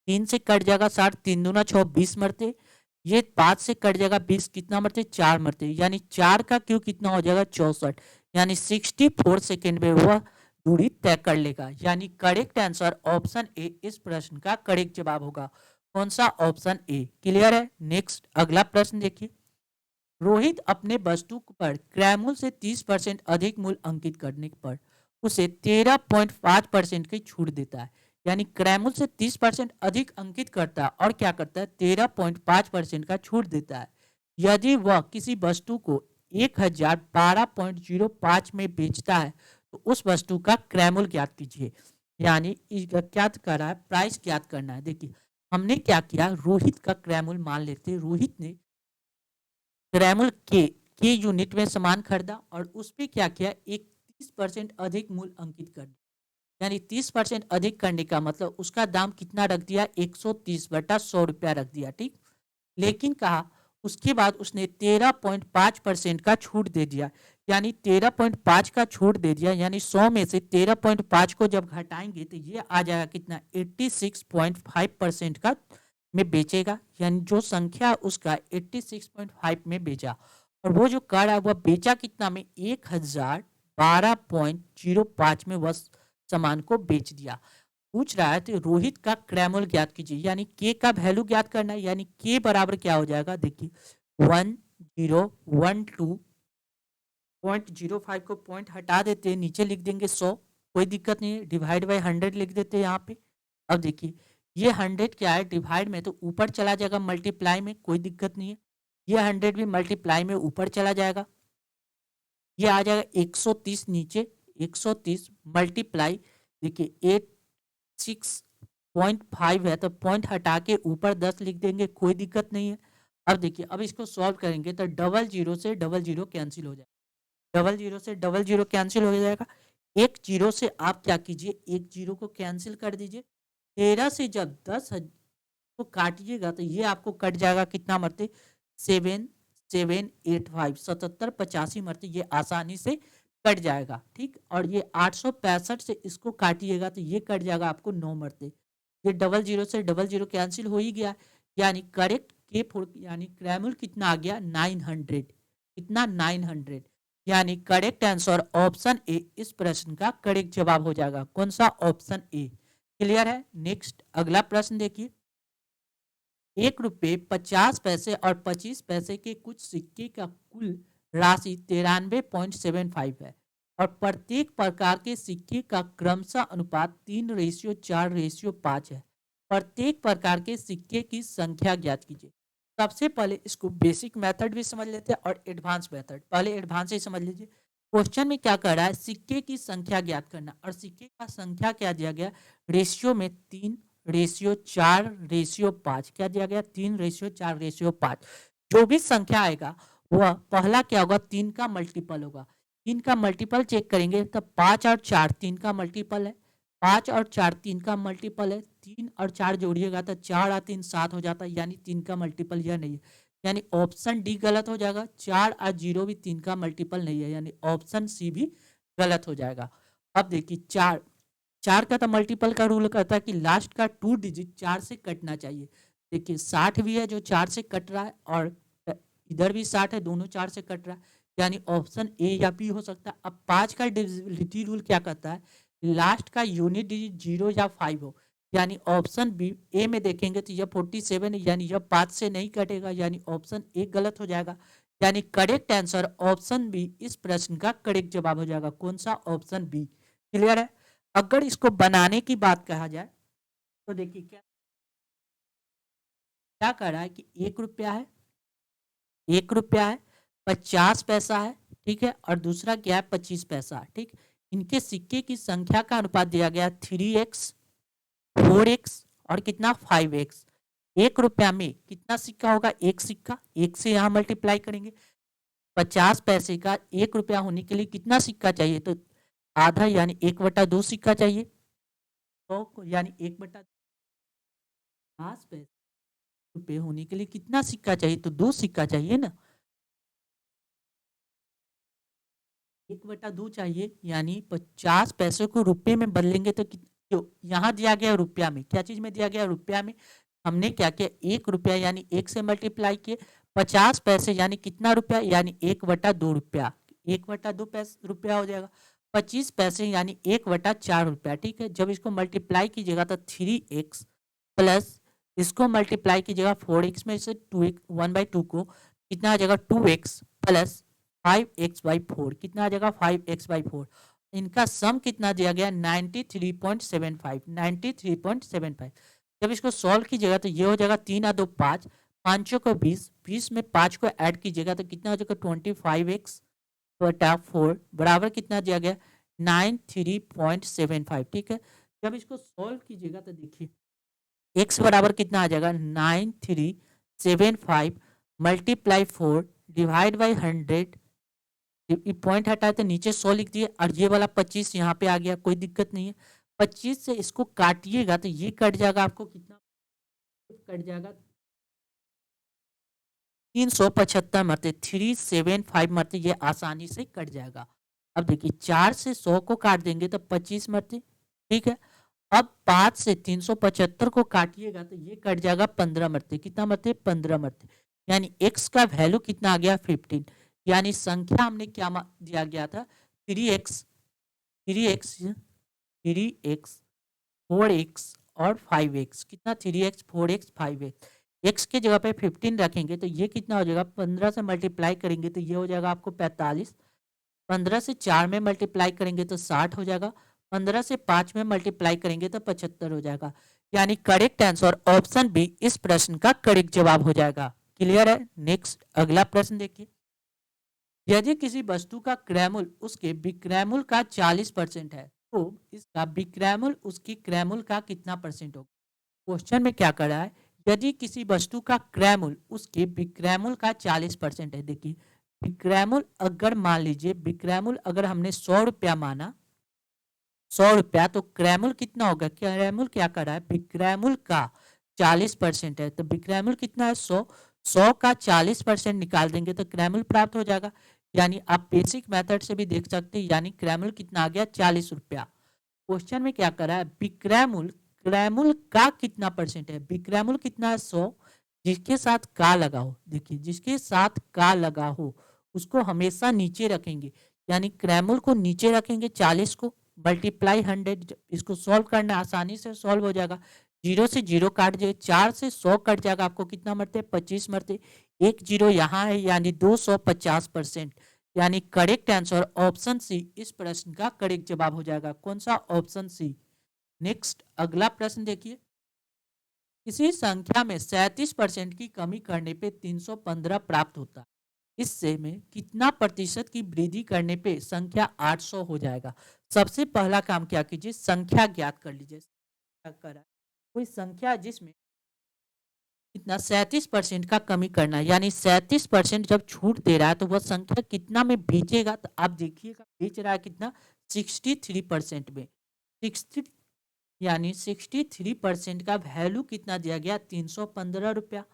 3 से कट जाएगा 60, 3 दूना 6, 20 मरते, ये 5 से कट जाएगा 20, कितना मरते, 4 मरते, यानी 4 का क्यू कितना हो जाएगा, 64, यानी 64 सेकेंड में वह दूरी तय कर लेगा, यानी करेक्ट आंसर ऑप्शन ए इस प्रश्न का करेक्ट जवाब होगा। कौन सा, ऑप्शन ए। क्लियर है। नेक्स्ट अगला प्रश्न देखिए, रोहित अपने वस्तु पर क्रय मूल्य से 30% अधिक मूल्य अंकित करने पर उसे 13.5% की छूट देता है, यानी क्रय मूल्य से 30% अधिक अंकित करता है और क्या करता है, 13.5% का छूट देता है। यदि वह किसी वस्तु को 1012.05 में बेचता है तो उस वस्तु का क्रय मूल्य ज्ञात कीजिए, यानी क्या कर रहा है, प्राइस ज्ञात करना है। देखिए हमने क्या किया, रोहित का क्रय मूल्य मान लेते, रोहित ने क्रय मूल्य के यूनिट में सामान खरीदा और उस पर क्या किया, एक 30% अधिक मूल्य अंकित कर दिया, यानी 30% अधिक करने का मतलब उसका दाम कितना रख दिया, 130/100 रुपया रख दिया, ठीक। लेकिन कहा उसके बाद उसने 13.5% का छूट दे दिया, यानी 13.5 का छूट दे दिया, यानी 100 में से 13.5 को जब घटाएंगे तो ये आ जाएगा कितना, 86.5% का में बेचेगा, यानी जो संख्या उसका 86.5 में बेचा, और वो जो कर है वह बेचा कितना में, 1012.05 में वह सामान को बेच दिया। पूछ रहा है तो रोहित का क्रय मूल्य ज्ञात कीजिए, यानी के का वैल्यू ज्ञात करना है, यानी के बराबर क्या हो जाएगा, देखिए 1012.05 को पॉइंट हटा देते हैं, नीचे लिख देंगे 100, कोई दिक्कत नहीं है, डिवाइड बाय 100 लिख देते हैं यहाँ पे। अब देखिए ये 100 क्या है, डिवाइड में तो ऊपर चला जाएगा, मल्टीप्लाई में कोई दिक्कत नहीं है, ये 100 भी मल्टीप्लाई में ऊपर चला जाएगा, ये आ जाएगा 130 नीचे, 130 मल्टीप्लाई, देखिए 86.5 है तो पॉइंट हटा के ऊपर 10 लिख देंगे, कोई दिक्कत नहीं है। अब देखिए अब इसको सॉल्व करेंगे तो 00 से 00 कैंसिल हो जाएगा, 00 से 00 कैंसिल हो जाएगा, एक जीरो से आप क्या कीजिए, एक जीरो को कैंसिल कर दीजिए। 13 से जब 10 को काटिएगा तो ये आपको कट जाएगा कितना मरते, 7785, 7785 मरते, ये आसानी से कट जाएगा। ठीक, और ये 865 से इसको काटिएगा तो ये कट जाएगा आपको 9 मरते। ये डबल जीरो से डबल जीरो कैंसिल हो ही गया, यानी करेक्ट के फोर यानी क्रैमुल कितना आ गया 900, कितना 900, यानी करेक्ट आंसर ऑप्शन ए इस प्रश्न का करेक्ट जवाब हो जाएगा। कौन सा, ऑप्शन ए। क्लियर है। नेक्स्ट अगला प्रश्न देखिए, 1 रुपये 50 पैसे और 25 पैसे के कुछ सिक्के का कुल राशि 93.75 है और प्रत्येक प्रकार के सिक्के का क्रमशः अनुपात 3:4:5 है। प्रत्येक प्रकार के सिक्के की संख्या ज्ञात कीजिए। सबसे पहले इसको बेसिक मेथड भी समझ लेते हैं और एडवांस मेथड। पहले एडवांस ही समझ लीजिए। क्वेश्चन में क्या कर रहा है, सिक्के की संख्या ज्ञात करना, और सिक्के का संख्या क्या दिया गया, रेशियो में 3:4:5। क्या दिया गया, 3:4:5। जो भी संख्या आएगा वह पहला क्या होगा, 3 का मल्टीपल होगा। 3 का मल्टीपल चेक करेंगे तो 5 और 4 3 का मल्टीपल है, 5 और 4 3 का मल्टीपल है, 3 और 4 जोड़िएगा तो 4 और 3 7 हो जाता है, यानी 3 का मल्टीपल यह नहीं है, यानी ऑप्शन डी गलत हो जाएगा। 4 और 0 भी 3 का मल्टीपल नहीं है, यानी ऑप्शन सी भी गलत हो जाएगा। अब देखिए, 4 का तो मल्टीपल का रूल कहता है कि लास्ट का 2 डिजिट 4 से कटना चाहिए। देखिए 60 भी है जो 4 से कट रहा है, और इधर भी 60 है, दोनों 4 से कट रहा है, यानी ऑप्शन ए या बी हो सकता है। अब 5 का डिविजिबिलिटी रूल क्या कहता है, लास्ट का यूनिट डिजिट 0 या 5 हो, यानी ऑप्शन बी। ए में देखेंगे तो यह 47 है, यानी यह 5 से नहीं कटेगा, यानी ऑप्शन ए गलत हो जाएगा। यानी करेक्ट आंसर ऑप्शन बी इस प्रश्न का करेक्ट जवाब हो जाएगा। कौन सा, ऑप्शन बी। क्लियर है। अगर इसको बनाने की बात कहा जाए तो देखिए क्या क्या कर रहा है कि 1 रुपया है, 1 रुपया है, 50 पैसा है, ठीक है, और दूसरा क्या है, 25 पैसा। ठीक, इनके सिक्के की संख्या का अनुपात दिया गया 3x, 4x और कितना 5x। 1 रुपया में कितना सिक्का होगा, एक सिक्का, एक से यहाँ मल्टीप्लाई करेंगे। 50 पैसे का 1 रुपया होने के लिए कितना सिक्का चाहिए, तो आधा यानी 1/2 सिक्का चाहिए। तो यानी 1/50 रुपये होने के लिए कितना सिक्का चाहिए, तो 2 सिक्का चाहिए ना। 1/2 चाहिए, यानी 50 पैसे को रुपए में बदलेंगे तो जो यहाँ दिया गया रुपया में, क्या चीज में दिया गया, रुपया में। हमने क्या किया, 1 रुपया यानी 1 से मल्टीप्लाई किए, 50 पैसे यानी कितना रुपया, यानी 1/2 रुपया, 1/2 पैसे रुपया हो जाएगा। 25 पैसे यानी 1/4 रुपया। ठीक है, जब इसको मल्टीप्लाई कीजिएगा तो 3x प्लस इसको मल्टीप्लाई कीजिएगा 4x में से 2x 1/2 को, कितना आ जाएगा 2x प्लस 5x/4, कितना आ जाएगा 5x/4। इनका सम कितना दिया गया 93.75, 93.75। जब इसको सॉल्व कीजिएगा तो ये हो जाएगा 3 और 2 5, 5 को 20, 20 में 5 को ऐड कीजिएगा तो कितना हो जाएगा 25x/4 बराबर कितना दिया गया 93.75। ठीक है, जब इसको सॉल्व कीजिएगा तो देखिए x बराबर कितना आ जाएगा 9375 मल्टीप्लाई 4 डिवाइड बाई 100, पॉइंट हटाए तो नीचे 100 लिख दिए, और ये वाला 25 यहाँ पे आ गया, कोई दिक्कत नहीं है। 25 से इसको काटिएगा तो ये कट जाएगा आपको कितना, कट जाएगा 375 मरते, 375 मरते, ये आसानी से कट जाएगा। अब देखिए 4 से 100 को काट देंगे तो 25 मरते। ठीक है, अब 5 से 375 को काटिएगा तो ये कट जाएगा 15 मरते, कितना मरते, 15 मरते, यानी x का वैल्यू कितना आ गया 15। यानी संख्या हमने क्या दिया गया था 3x, 3x 3x 4x और 5x, कितना 3x 4x 5x। x के जगह पे 15 रखेंगे तो ये कितना हो जाएगा, 15 से मल्टीप्लाई करेंगे तो ये हो जाएगा आपको 45, 15 से 4 में मल्टीप्लाई करेंगे तो 60 हो जाएगा, 15 से 5 में मल्टीप्लाई करेंगे तो 75 हो जाएगा। यानी करेक्ट आंसर ऑप्शन बी इस प्रश्न का करेक्ट जवाब हो जाएगा। क्लियर है। नेक्स्ट अगला प्रश्न देखिए, यदि किसी वस्तु का क्रैमुल उसके विक्रैमुल का 40% है तो इसका विक्रैमुल उसकी क्रैमुल का कितना परसेंट होगा। क्वेश्चन में क्या कर रहा है, यदि किसी वस्तु का क्रैमुल उसके विक्रैमुल का 40% है। देखिए विक्रैमुल अगर मान लीजिए, विक्रैमुल अगर हमने 100 रुपया माना, 100 रुपया, तो क्रैमुल कितना होगा, क्रैमुल क्या कर रहा है, विक्रैमुल का 40% है, तो विक्रैमुल कितना है 100, 100 का 40% निकाल देंगे तो क्रैमुल प्राप्त हो जाएगा। यानी आप बेसिक मेथड से भी देख सकते हैं, यानी क्रैमुल कितना आ गया 40 रुपया। क्वेश्चन में क्या कर रहा है, विक्रैमुल, क्रैमुल का कितना परसेंट है, विक्रैमुल कितना है 100, जिसके साथ का लगा हो, देखिए जिसके साथ का लगा हो उसको हमेशा नीचे रखेंगे, यानी क्रैमुल को नीचे रखेंगे, 40 को मल्टीप्लाई 100, इसको सॉल्व करना आसानी से सॉल्व हो जाएगा। 0 से 0 काट जाए, 4 से 100 कट जाएगा, आपको कितना मरते 25 मरते, एक जीरो यहाँ है, यानी 250%। यानी करेक्ट आंसर ऑप्शन सी इस प्रश्न का करेक्ट जवाब हो जाएगा। कौन सा, ऑप्शन सी। नेक्स्ट अगला प्रश्न देखिए, किसी संख्या में 37% की कमी करने पे 315 प्राप्त होता है, इससे में कितना प्रतिशत की वृद्धि करने पे संख्या 800 हो जाएगा। सबसे पहला काम क्या कीजिए, संख्या ज्ञात कर लीजिए। क्या करा, कोई संख्या जिसमें कितना 37% का कमी करना है, यानी 37% जब छूट दे रहा है तो वह संख्या कितना में बेचेगा, तो आप देखिएगा बेच रहा है कितना 63% में। 60 यानी 63% का वैल्यू कितना दिया गया 315 रुपया,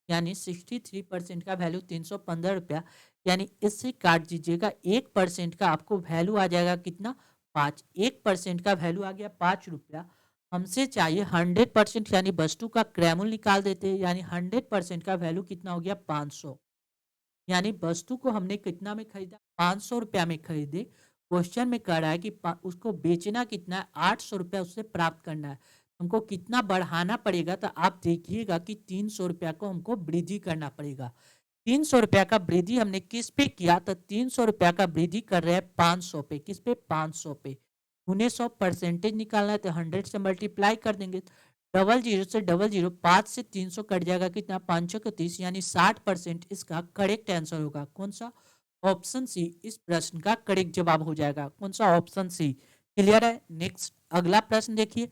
यानी 63% का वैल्यू 315 रुपया, यानी इससे काट दीजिएगा 1% का आपको वैल्यू आ जाएगा कितना 5, 1% का वैल्यू आ गया 5 रुपया। हमसे चाहिए 100%, यानी वस्तु का क्रैमुल निकाल देते हैं, यानी 100% का वैल्यू कितना हो गया 500, यानी वस्तु को हमने कितना में खरीदा 500 रुपया में खरीदे। क्वेश्चन में कह रहा है कि उसको बेचना कितना है 800 रुपया उससे प्राप्त करना है, हमको कितना बढ़ाना पड़ेगा, तो आप देखिएगा कि 300 रुपया को हमको वृद्धि करना पड़ेगा। 300 रुपया का वृद्धि हमने किस पे किया, तो 300 रुपया का वृद्धि कर रहे हैं 500 पे, किस पे 500 पे, 1900 परसेंटेज निकालना है तो 100 से मल्टीप्लाई कर देंगे, डबल जीरो से डबल जीरो, 5 से 300 कट जाएगा कितना 530, यानी 60% इसका करेक्ट आंसर होगा। कौन सा, ऑप्शन सी इस प्रश्न का करेक्ट जवाब हो जाएगा। कौन सा, ऑप्शन सी। क्लियर है। नेक्स्ट अगला प्रश्न देखिए,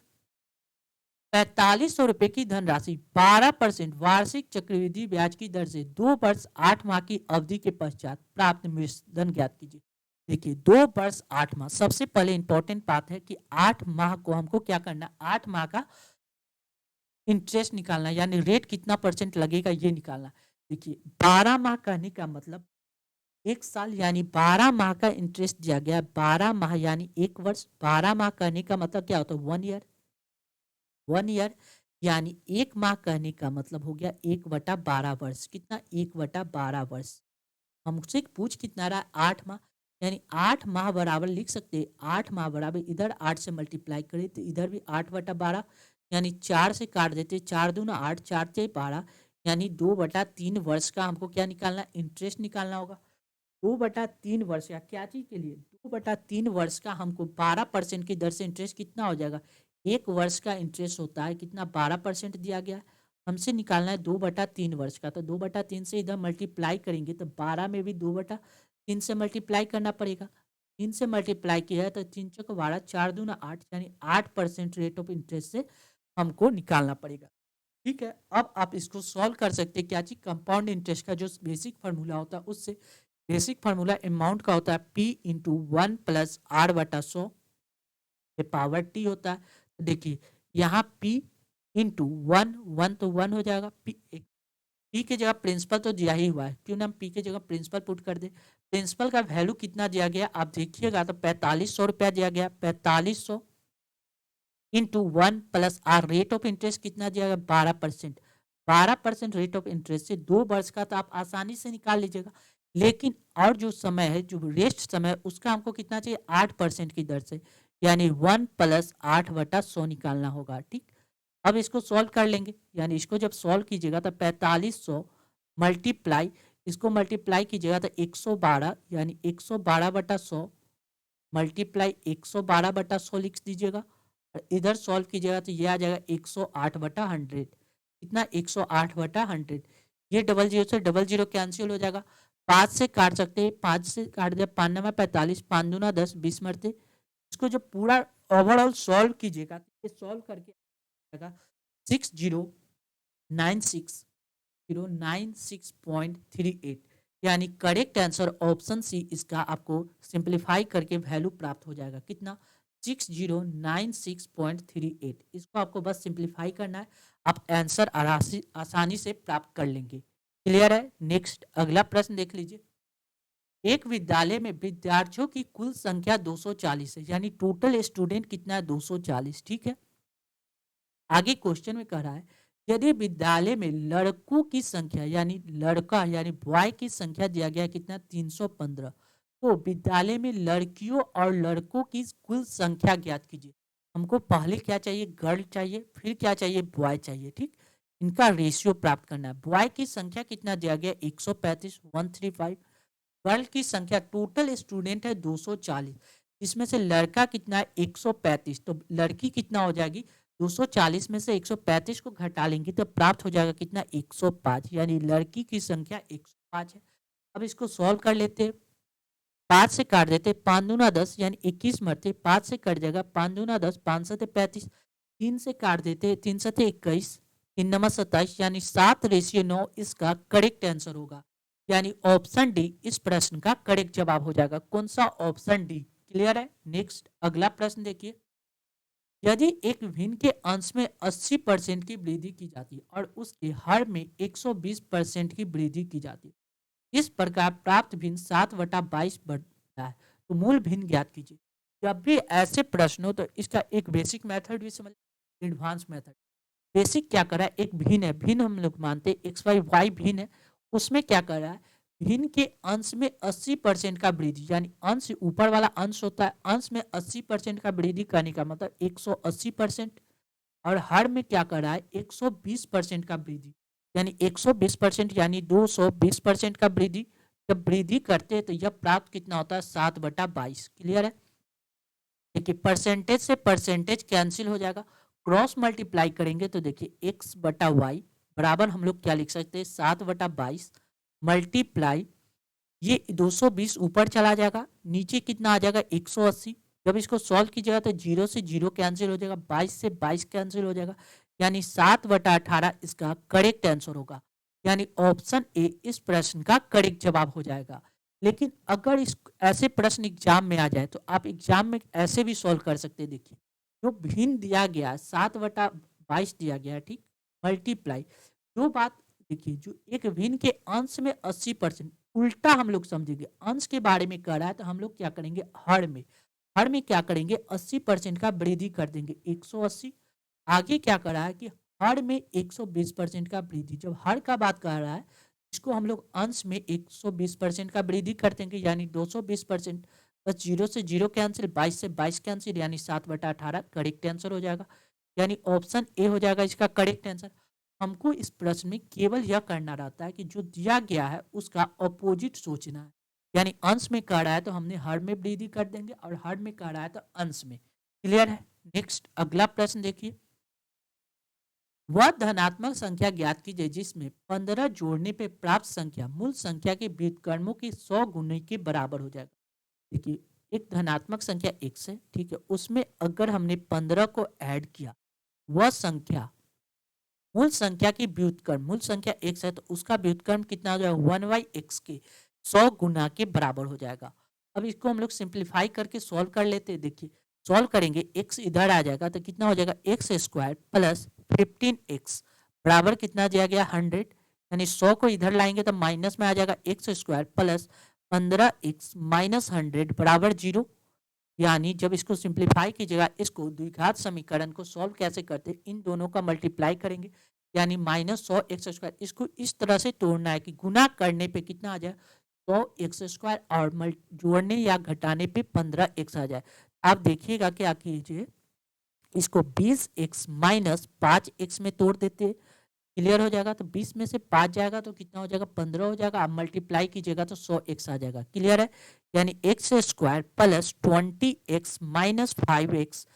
4500 रुपए की धनराशि 12% वार्षिक चक्रवृद्धि ब्याज की दर से 2 वर्ष 8 माह की अवधि के पश्चात प्राप्त धन ज्ञात कीजिए। देखिए 2 वर्ष 8 माह, सबसे पहले इंपॉर्टेंट बात है कि 8 माह को हमको क्या करना, 8 माह का इंटरेस्ट निकालना, यानी रेट कितना परसेंट लगेगा ये निकालना। देखिए 12 माह कहने का मतलब 1 साल, यानी 12 माह का इंटरेस्ट दिया गया, 12 माह यानी 1 वर्ष, 12 माह कहने का मतलब क्या होता है 1 ईयर, 1 ईयर, यानी 1 माह कहने का मतलब हो गया 1/12 वर्ष, कितना 1/12 वर्ष। हमसे पूछ कितना रहा है 8 माह, यानी 8 माह बराबर लिख सकते हैं, 8 माह बराबर इधर 8 से मल्टीप्लाई करें तो इधर भी 8/12, यानी 4 से काट देते, 4 दूना 8, 4 से 12, यानी 2/3 वर्ष का हमको क्या निकालना, इंटरेस्ट निकालना होगा। 2/3 वर्ष का क्या चीज के लिए, 2/3 वर्ष का हमको 12% की दर से इंटरेस्ट कितना हो जाएगा, 1 वर्ष का इंटरेस्ट होता है कितना 12% दिया गया है, हमसे निकालना है 2/3 वर्ष का, तो 2/3 से इधर मल्टीप्लाई करेंगे तो 12 में भी 2/3 से मल्टीप्लाई करना पड़ेगा, 3 से मल्टीप्लाई किया है तो 3 × 12, 4 दूना 8, यानी 8% रेट ऑफ इंटरेस्ट से हमको निकालना पड़ेगा। ठीक है, अब आप इसको सॉल्व कर सकते हैं, क्या चीज, कंपाउंड इंटरेस्ट का जो बेसिक फार्मूला होता है उससे। बेसिक फार्मूला अमाउंट का होता है P into 1 plus R/100 power T होता है। तो देखिए यहाँ P इंटू 1, 1 तो 1 हो जाएगा, P की जगह प्रिंसिपल तो दिया ही हुआ है, क्यों ना हम P की जगह प्रिंसिपल पुट कर दे। प्रिंसिपल का वैल्यू कितना दिया गया आप देखिएगा, तो 4500 रुपया दिया गया, 4500 into 1 plus r, rate of interest कितना दिया गया 12%, 12% रेट ऑफ इंटरेस्ट से 2 वर्ष का तो आप आसानी से निकाल लीजिएगा, लेकिन और जो समय है जो रेस्ट समय उसका हमको कितना चाहिए 8% की दर से, यानी 1 प्लस 8/100 निकालना होगा। ठीक, अब इसको सॉल्व कर लेंगे, यानी इसको जब सॉल्व कीजिएगा तो 4500 मल्टीप्लाई, इसको मल्टीप्लाई कीजिएगा तो 112, यानी 112/100 मल्टीप्लाई 112/100 लिख दीजिएगा, और इधर सॉल्व कीजिएगा तो ये आ जाएगा 108/100, कितना 108/100। ये डबल जीरो से डबल जीरो कैंसिल हो जाएगा, 5 से काट सकते हैं, 5 से काट दिया 5 9 45, 5 दूना 10, 20 मरते। इसको जब पूरा ओवरऑल सॉल्व कीजिएगा तो ये सॉल्व करके आएगा 6096.38, यानी करेक्ट आंसर ऑप्शन सी इसका आपको सिंप्लीफाई करके वैल्यू प्राप्त हो जाएगा, कितना 6096.38। इसको आपको बस सिंप्लीफाई करना है, आप आंसर आसानी से प्राप्त कर लेंगे। क्लियर है? नेक्स्ट अगला प्रश्न देख लीजिए। एक विद्यालय में विद्यार्थियों की कुल संख्या 240 है, यानी टोटल स्टूडेंट कितना है? 240। ठीक है, आगे क्वेश्चन में कह रहा है यदि विद्यालय में लड़कों की संख्या यानी लड़का यानी बॉय की संख्या दिया गया कितना? 315। तो विद्यालय में लड़कियों और लड़कों की कुल संख्या ज्ञात कीजिए। हमको पहले क्या चाहिए? गर्ल चाहिए, फिर क्या चाहिए? बॉय चाहिए। ठीक, इनका रेशियो प्राप्त करना है। बॉय की संख्या कितना दिया गया? 135, 135। गर्ल की संख्या टोटल स्टूडेंट है 240, इसमें से लड़का कितना है? 135। तो लड़की कितना हो जाएगी? 240 में से 135 को घटा लेंगे तो प्राप्त हो जाएगा कितना? 105, यानी लड़की की संख्या 105 है। अब इसको सॉल्व कर लेते हैं। 5 से काट देते, 5 दूना 10 यानी 21 मरते, 5 से कट जाएगा, 5 दूना 10, 5 सते 35। 3 से काट देते, 3 सते 21, 3 नंबर 27 यानी 7:9 इसका करेक्ट आंसर होगा। यानी ऑप्शन डी इस प्रश्न का करेक्ट जवाब हो जाएगा। कौन सा? Option D. क्लियर है? नेक्स्ट अगला प्रश्न देखिए। यदि एक भिन्न के अंश में 80% की वृद्धि की जाती है और उसके हर में 120% की वृद्धि की जाती है, इस प्रकार प्राप्त भिन्न 7/22 बढ़ता है, तो मूल भिन्न ज्ञात कीजिए। जब भी ऐसे प्रश्न हो तो इसका एक बेसिक मेथड भी समझ, एडवांस मेथड। बेसिक क्या कर रहा है? एक भिन्न है, भिन्न हम लोग मानते हैं एक्स वाई वाई भिन्न है, उसमें क्या कर रहा है? भिन्न के अंश में 80% का वृद्धि, यानी अंश ऊपर वाला अंश होता है, अंश में 80% का वृद्धि करने का मतलब 180%। और हर में क्या कर रहा है? 120% का वृद्धि, यानी 120% यानी 220% का वृद्धि। जब वृद्धि करते हैं तो यह प्राप्त कितना होता है? 7/22। क्लियर है? देखिए परसेंटेज से परसेंटेज कैंसिल हो जाएगा, क्रॉस मल्टीप्लाई करेंगे तो देखिए x/y बराबर हम लोग क्या लिख सकते हैं? 7/22 मल्टीप्लाई, ये 220 ऊपर चला जाएगा, नीचे कितना आ जाएगा? 180। जब इसको सॉल्व कीजिएगा तो 0 से 0 कैंसिल हो जाएगा, 22 से 22 कैंसिल हो जाएगा, यानी 7/18 इसका करेक्ट आंसर होगा। यानी ऑप्शन ए इस प्रश्न का करेक्ट जवाब हो जाएगा। लेकिन अगर इस ऐसे प्रश्न एग्जाम में आ जाए तो आप एग्जाम में ऐसे भी सॉल्व कर सकते हैं। देखिए जो भिन्न दिया गया 7/22 दिया गया है, ठीक, मल्टीप्लाई जो बात, देखिए जो एक भिन्न के अंश में 80%, उल्टा हम लोग समझेंगे। अंश के बारे में कह रहा है तो हम लोग क्या करेंगे? हर में क्या करेंगे? 80% का वृद्धि कर देंगे, 180। आगे क्या कर रहा है कि हर में 120% का वृद्धि, जब हर का बात कर रहा है इसको हम लोग अंश में 120% का वृद्धि कर देंगे, यानी 220%। बस 0 से 0 कैंसिल, 22 से 22 कैंसिल, यानी 7/18 करेक्ट आंसर हो जाएगा। यानी ऑप्शन ए हो जाएगा इसका करेक्ट आंसर। हमको इस प्रश्न में केवल यह करना रहता है कि जो दिया गया है उसका अपोजिट सोचना है, यानी अंश में कह रहा है तो हमने हर में वृद्धि कर देंगे और हर में कह रहा है तो अंश में। क्लियर है? नेक्स्ट अगला प्रश्न देखिए। वह धनात्मक संख्या ज्ञात कीजिए जिसमें 15 जोड़ने पे प्राप्त संख्या मूल संख्या के व्युत्क्रमों के 100 गुने के बराबर हो जाएगा। देखिए एक धनात्मक संख्या x है, ठीक है, उसमें अगर हमने 15 को ऐड किया, वह संख्या मूल संख्या की व्युत्क्रम, मूल संख्या x है तो उसका व्युत्क्रम कितना हो जाएगा? 1/x के 100 गुना के बराबर हो जाएगा। अब इसको हम लोग सिंप्लीफाई करके सॉल्व कर लेते हैं। देखिए सॉल्व करेंगे, x इधर आ जाएगा तो कितना हो जाएगा? x² प्लस 15x बराबर कितना दिया गया? 100, यानी 100 को इधर लाएंगे तो माइनस में आ जाएगा x² प्लस 15x माइनस 100 बराबर 0। यानी जब इसको सिंप्लीफाई कीजिएगा, इसको द्विघात समीकरण को सॉल्व कैसे करते हैं? इन दोनों का मल्टीप्लाई करेंगे, यानी -100x²। इसको इस तरह से तोड़ना है कि गुना करने पे कितना आ जाए? 100x² और जोड़ने या घटाने पे 15x आ जाए। आप देखिएगा क्या कीजिए, इसको 20x माइनस 5x में तोड़ देते हैं, क्लियर हो जाएगा। तो 20 में से 5 जाएगा तो कितना हो जाएगा? 15 हो जाएगा। आप मल्टीप्लाई कीजिएगा तो 100x आ जाएगा। क्लियर है? यानी x² plus 20x minus 5x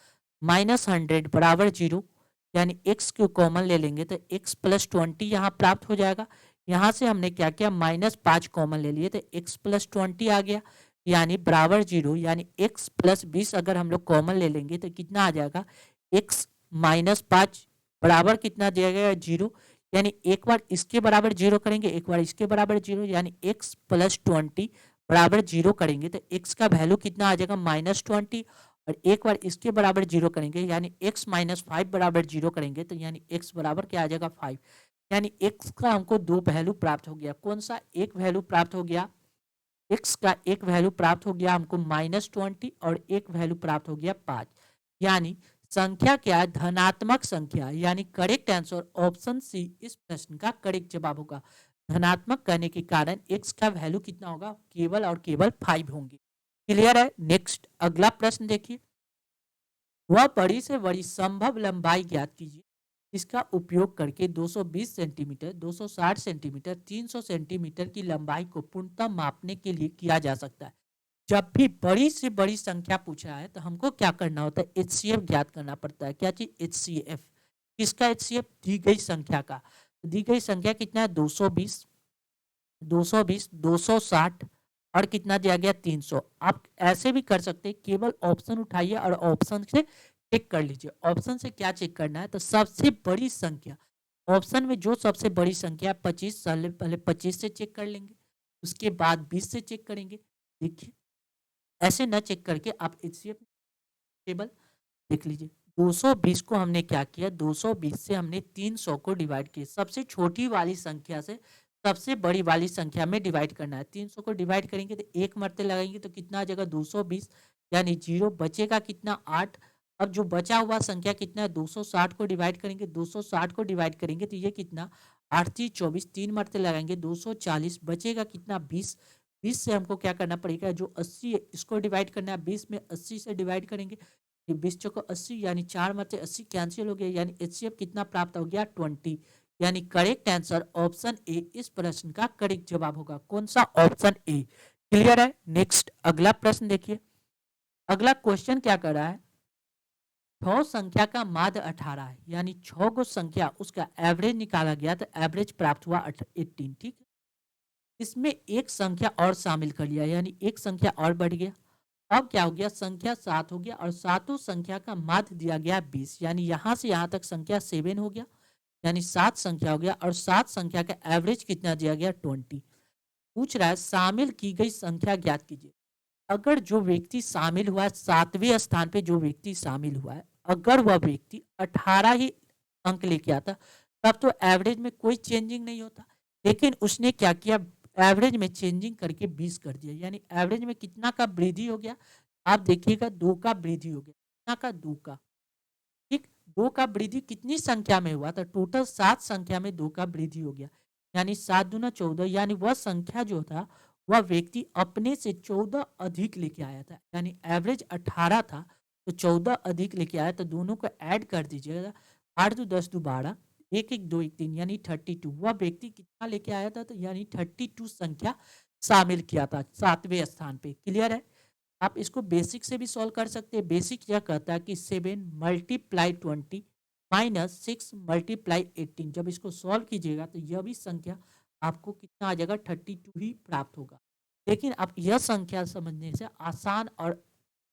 minus 100 बराबर 0। यानी x को कॉमन ले लेंगे तो x प्लस 20 यहाँ प्राप्त हो जाएगा। यहाँ से हमने क्या किया? -5 कॉमन ले लिए तो x प्लस 20 आ गया, यानी बराबर 0। यानी x प्लस 20 अगर हम लोग कॉमन ले लेंगे तो कितना आ जाएगा? x माइनस 5 बराबर कितना दिया गया? 0। यानी एक बार इसके बराबर 0 करेंगे, एक बार इसके बराबर 0, यानी x प्लस 20 बराबर 0 करेंगे तो x का वैल्यू कितना आ जाएगा? -20। और एक बार इसके बराबर 0 करेंगे यानी x माइनस 5 बराबर 0 करेंगे तो यानी x बराबर क्या आ जाएगा 5। यानी x का हमको दो वैल्यू प्राप्त हो गया। कौन सा एक वैल्यू प्राप्त हो गया? x का एक वैल्यू प्राप्त हो गया हमको -20 और एक वैल्यू प्राप्त हो गया 5। यानी संख्या क्या है? धनात्मक संख्या। यानी करेक्ट आंसर ऑप्शन सी इस प्रश्न का करेक्ट जवाब होगा। धनात्मक करने के कारण x का वैल्यू कितना होगा? केवल और केवल 5 होंगे। क्लियर है? नेक्स्ट अगला प्रश्न देखिए। वह बड़ी से बड़ी संभव लंबाई ज्ञात कीजिए इसका उपयोग करके 220 सेंटीमीटर, 260 सेंटीमीटर, 300 सेंटीमीटर की लंबाई को पूर्णतः मापने के लिए किया जा सकता है। जब भी बड़ी से बड़ी संख्या पूछा है तो हमको क्या करना होता है? एचसीएफ ज्ञात करना पड़ता है। क्या चीज? एचसीएफ। किसका एचसीएफ? दी गई संख्या का। दी गई संख्या कितना है? 220, 220, 260 और कितना दिया गया? 300। आप ऐसे भी कर सकते हैं, केवल ऑप्शन उठाइए और ऑप्शन से चेक कर लीजिए। ऑप्शन से क्या चेक करना है? तो सबसे बड़ी संख्या, ऑप्शन में जो सबसे बड़ी संख्या 25, पहले 25 से चेक कर लेंगे, उसके बाद 20 से चेक करेंगे। देखिए ऐसे न चेक करके आप एचसीएफ टेबल देख लीजिए। 220 को हमने क्या किया? 220 से हमने 300 को डिवाइड किया। सबसे छोटी वाली संख्या से सबसे बड़ी वाली संख्या में डिवाइड करना है। 300 को डिवाइड करेंगे तो एक मरते लगाएंगे तो कितना आ जाएगा? 220 यानी 0 बचेगा कितना? 8। अब जो बचा हुआ संख्या कितना है? 260 को डिवाइड करेंगे, 260 को डिवाइड करेंगे तो ये कितना? 8 3 24, 3 मरते लगाएंगे 240, बचेगा कितना? 20। 20 से हमको क्या करना पड़ेगा? जो 80 है इसको डिवाइड करना है, 20 में 80 से डिवाइड करेंगे, 20 चौको 80 यानी 4 में से 80 कैंसिल हो गया। यानी एचसीएफ कितना प्राप्त हो गया? 20। यानी करेक्ट आंसर ऑप्शन ए इस प्रश्न का करेक्ट जवाब होगा। कौन सा? Option A. क्लियर है? नेक्स्ट अगला प्रश्न देखिए। अगला क्वेश्चन क्या कर रहा है? 6 संख्या का माध्य 18 है, यानी 6 गो संख्या उसका एवरेज निकाला गया तो एवरेज प्राप्त हुआ 18। ठीक है, इसमें एक संख्या और शामिल कर लिया यानी एक संख्या और बढ़ गया। अब क्या हो गया? संख्या 7 हो गया और सातों संख्या का माध्य दिया गया 20। यानी यहां से यहां तक संख्या 7 हो गया, यानी 7 संख्या हो गया और 7 संख्या का एवरेज कितना दिया गया? 20। पूछ रहा है शामिल की गई संख्या ज्ञात कीजिए। अगर जो व्यक्ति शामिल हुआ है 7वें स्थान पे, जो व्यक्ति शामिल हुआ है अगर वह व्यक्ति 18 ही अंक लेके आता तब तो एवरेज में कोई चेंजिंग नहीं होता। लेकिन उसने क्या किया? एवरेज में चेंजिंग करके 20 कर दिया। यानी एवरेज में कितना का वृद्धि हो गया? आप देखिएगा 2 का वृद्धि हो गया। कितना का? 2 का। ठीक, 2 का वृद्धि कितनी संख्या में हुआ था? टोटल 7 संख्या में 2 का वृद्धि हो गया। यानी 7 दूना 14, यानी वह संख्या जो था वह व्यक्ति अपने से 14 अधिक लेके आया था। यानी एवरेज 18 था तो 14 अधिक लेके आया, तो दोनों को ऐड कर दीजिएगा। 8 दो 10 दो 12, 1 1 2 1 3 यानी 32। वह व्यक्ति कितना लेके आया था? तो यानी 32 संख्या शामिल किया था 7वें स्थान पे। क्लियर है? आप इसको बेसिक से भी सॉल्व कर सकते हैं। बेसिक यह कहता है कि 7 मल्टीप्लाई 20 माइनस 6 मल्टीप्लाई 18। जब इसको सॉल्व कीजिएगा तो यह भी संख्या आपको कितना आ जाएगा? 32 ही प्राप्त होगा। लेकिन आप यह संख्या समझने से आसान और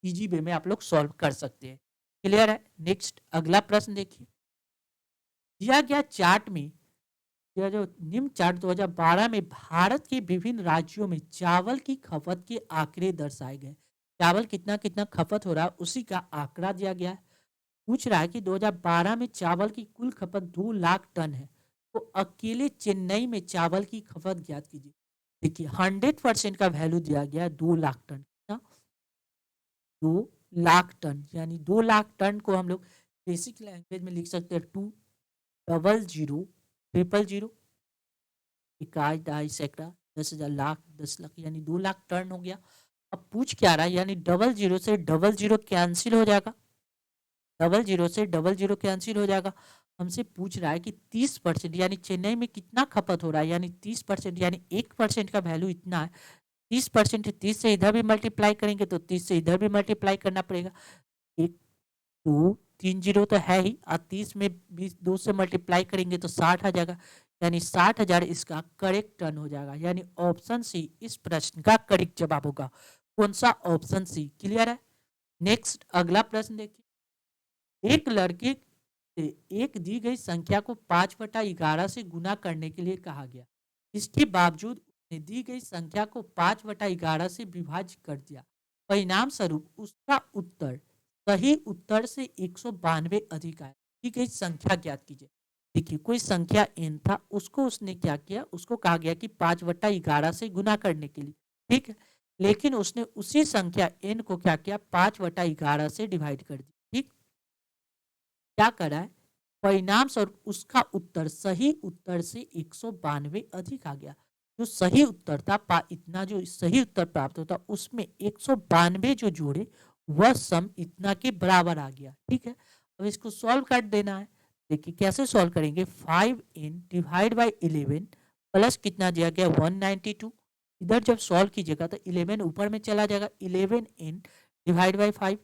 इजी वे में आप लोग सॉल्व कर सकते हैं। क्लियर है? नेक्स्ट अगला प्रश्न देखिए। दिया गया चार्ट में, यह जो निम्न चार्ट 2012 में भारत के विभिन्न राज्यों में चावल की खपत के आंकड़े दर्शाए गए। चावल कितना कितना खपत हो रहा है उसी का आंकड़ा दिया गया है। पूछ रहा है कि 2012 में चावल की कुल खपत 2 लाख टन है, तो अकेले चेन्नई में चावल की खपत ज्ञात कीजिए। देखिए 100% का वैल्यू दिया गया है 2 लाख टन। कितना? 2 लाख टन। यानी 2 लाख टन को हम लोग बेसिक लैंग्वेज में लिख सकते हैं 2 डबल 0 ट्रिपल 0 इकाई दहाई सैकड़ा 10,000 लाख 10 लाख यानी 2 लाख टर्न हो गया। अब पूछ क्या रहा है? यानी डबल जीरो से डबल जीरो कैंसिल हो जाएगा, डबल जीरो से डबल जीरो कैंसिल हो जाएगा। हमसे पूछ रहा है कि 30% यानी चेन्नई में कितना खपत हो रहा है, यानी 30% यानी 1% का वैल्यू इतना है। 30% 30 से इधर भी मल्टीप्लाई करेंगे तो 30 से इधर भी मल्टीप्लाई करना पड़ेगा। 1 2 3 जीरो तो है ही और 30 में 20 2 से मल्टीप्लाई करेंगे तो 60 आ जाएगा। यानी 60,000 इसका करेक्ट टर्न हो जाएगा। यानी ऑप्शन सी इस प्रश्न का करेक्ट जवाब होगा। कौन सा? Option C. क्लियर है? नेक्स्ट अगला प्रश्न देखिए। एक लड़के से एक दी गई संख्या को 5/11 से गुना करने के लिए कहा गया। इसके बावजूद उसने दी गई संख्या को 5/11 से विभाजित कर दिया। परिणाम स्वरूप उसका उत्तर सही उत्तर से 192 अधिक आया। ठीक है, संख्या ज्ञात कीजिए। देखिए कोई संख्या n था, उसको उसने क्या किया, उसको कहा गया कि 5/11 से गुना करने के लिए। ठीक है, लेकिन उसने उसी संख्या n को क्या किया, 5/11 से डिवाइड कर दिया। ठीक, क्या करा है, परिणाम स्वरूप उसका उत्तर सही उत्तर से 192 अधिक आ गया। जो सही उत्तर था, इतना जो सही उत्तर प्राप्त होता उसमें 192 जो जोड़े वह सम इतना के बराबर आ गया। ठीक है, अब इसको सॉल्व कर देना है। देखिए कैसे सॉल्व करेंगे, 5n डिवाइड बाई 11 प्लस कितना दिया गया 192। इधर जब सॉल्व कीजिएगा तो 11 ऊपर में चला जाएगा, 11n डिवाइड बाई 5,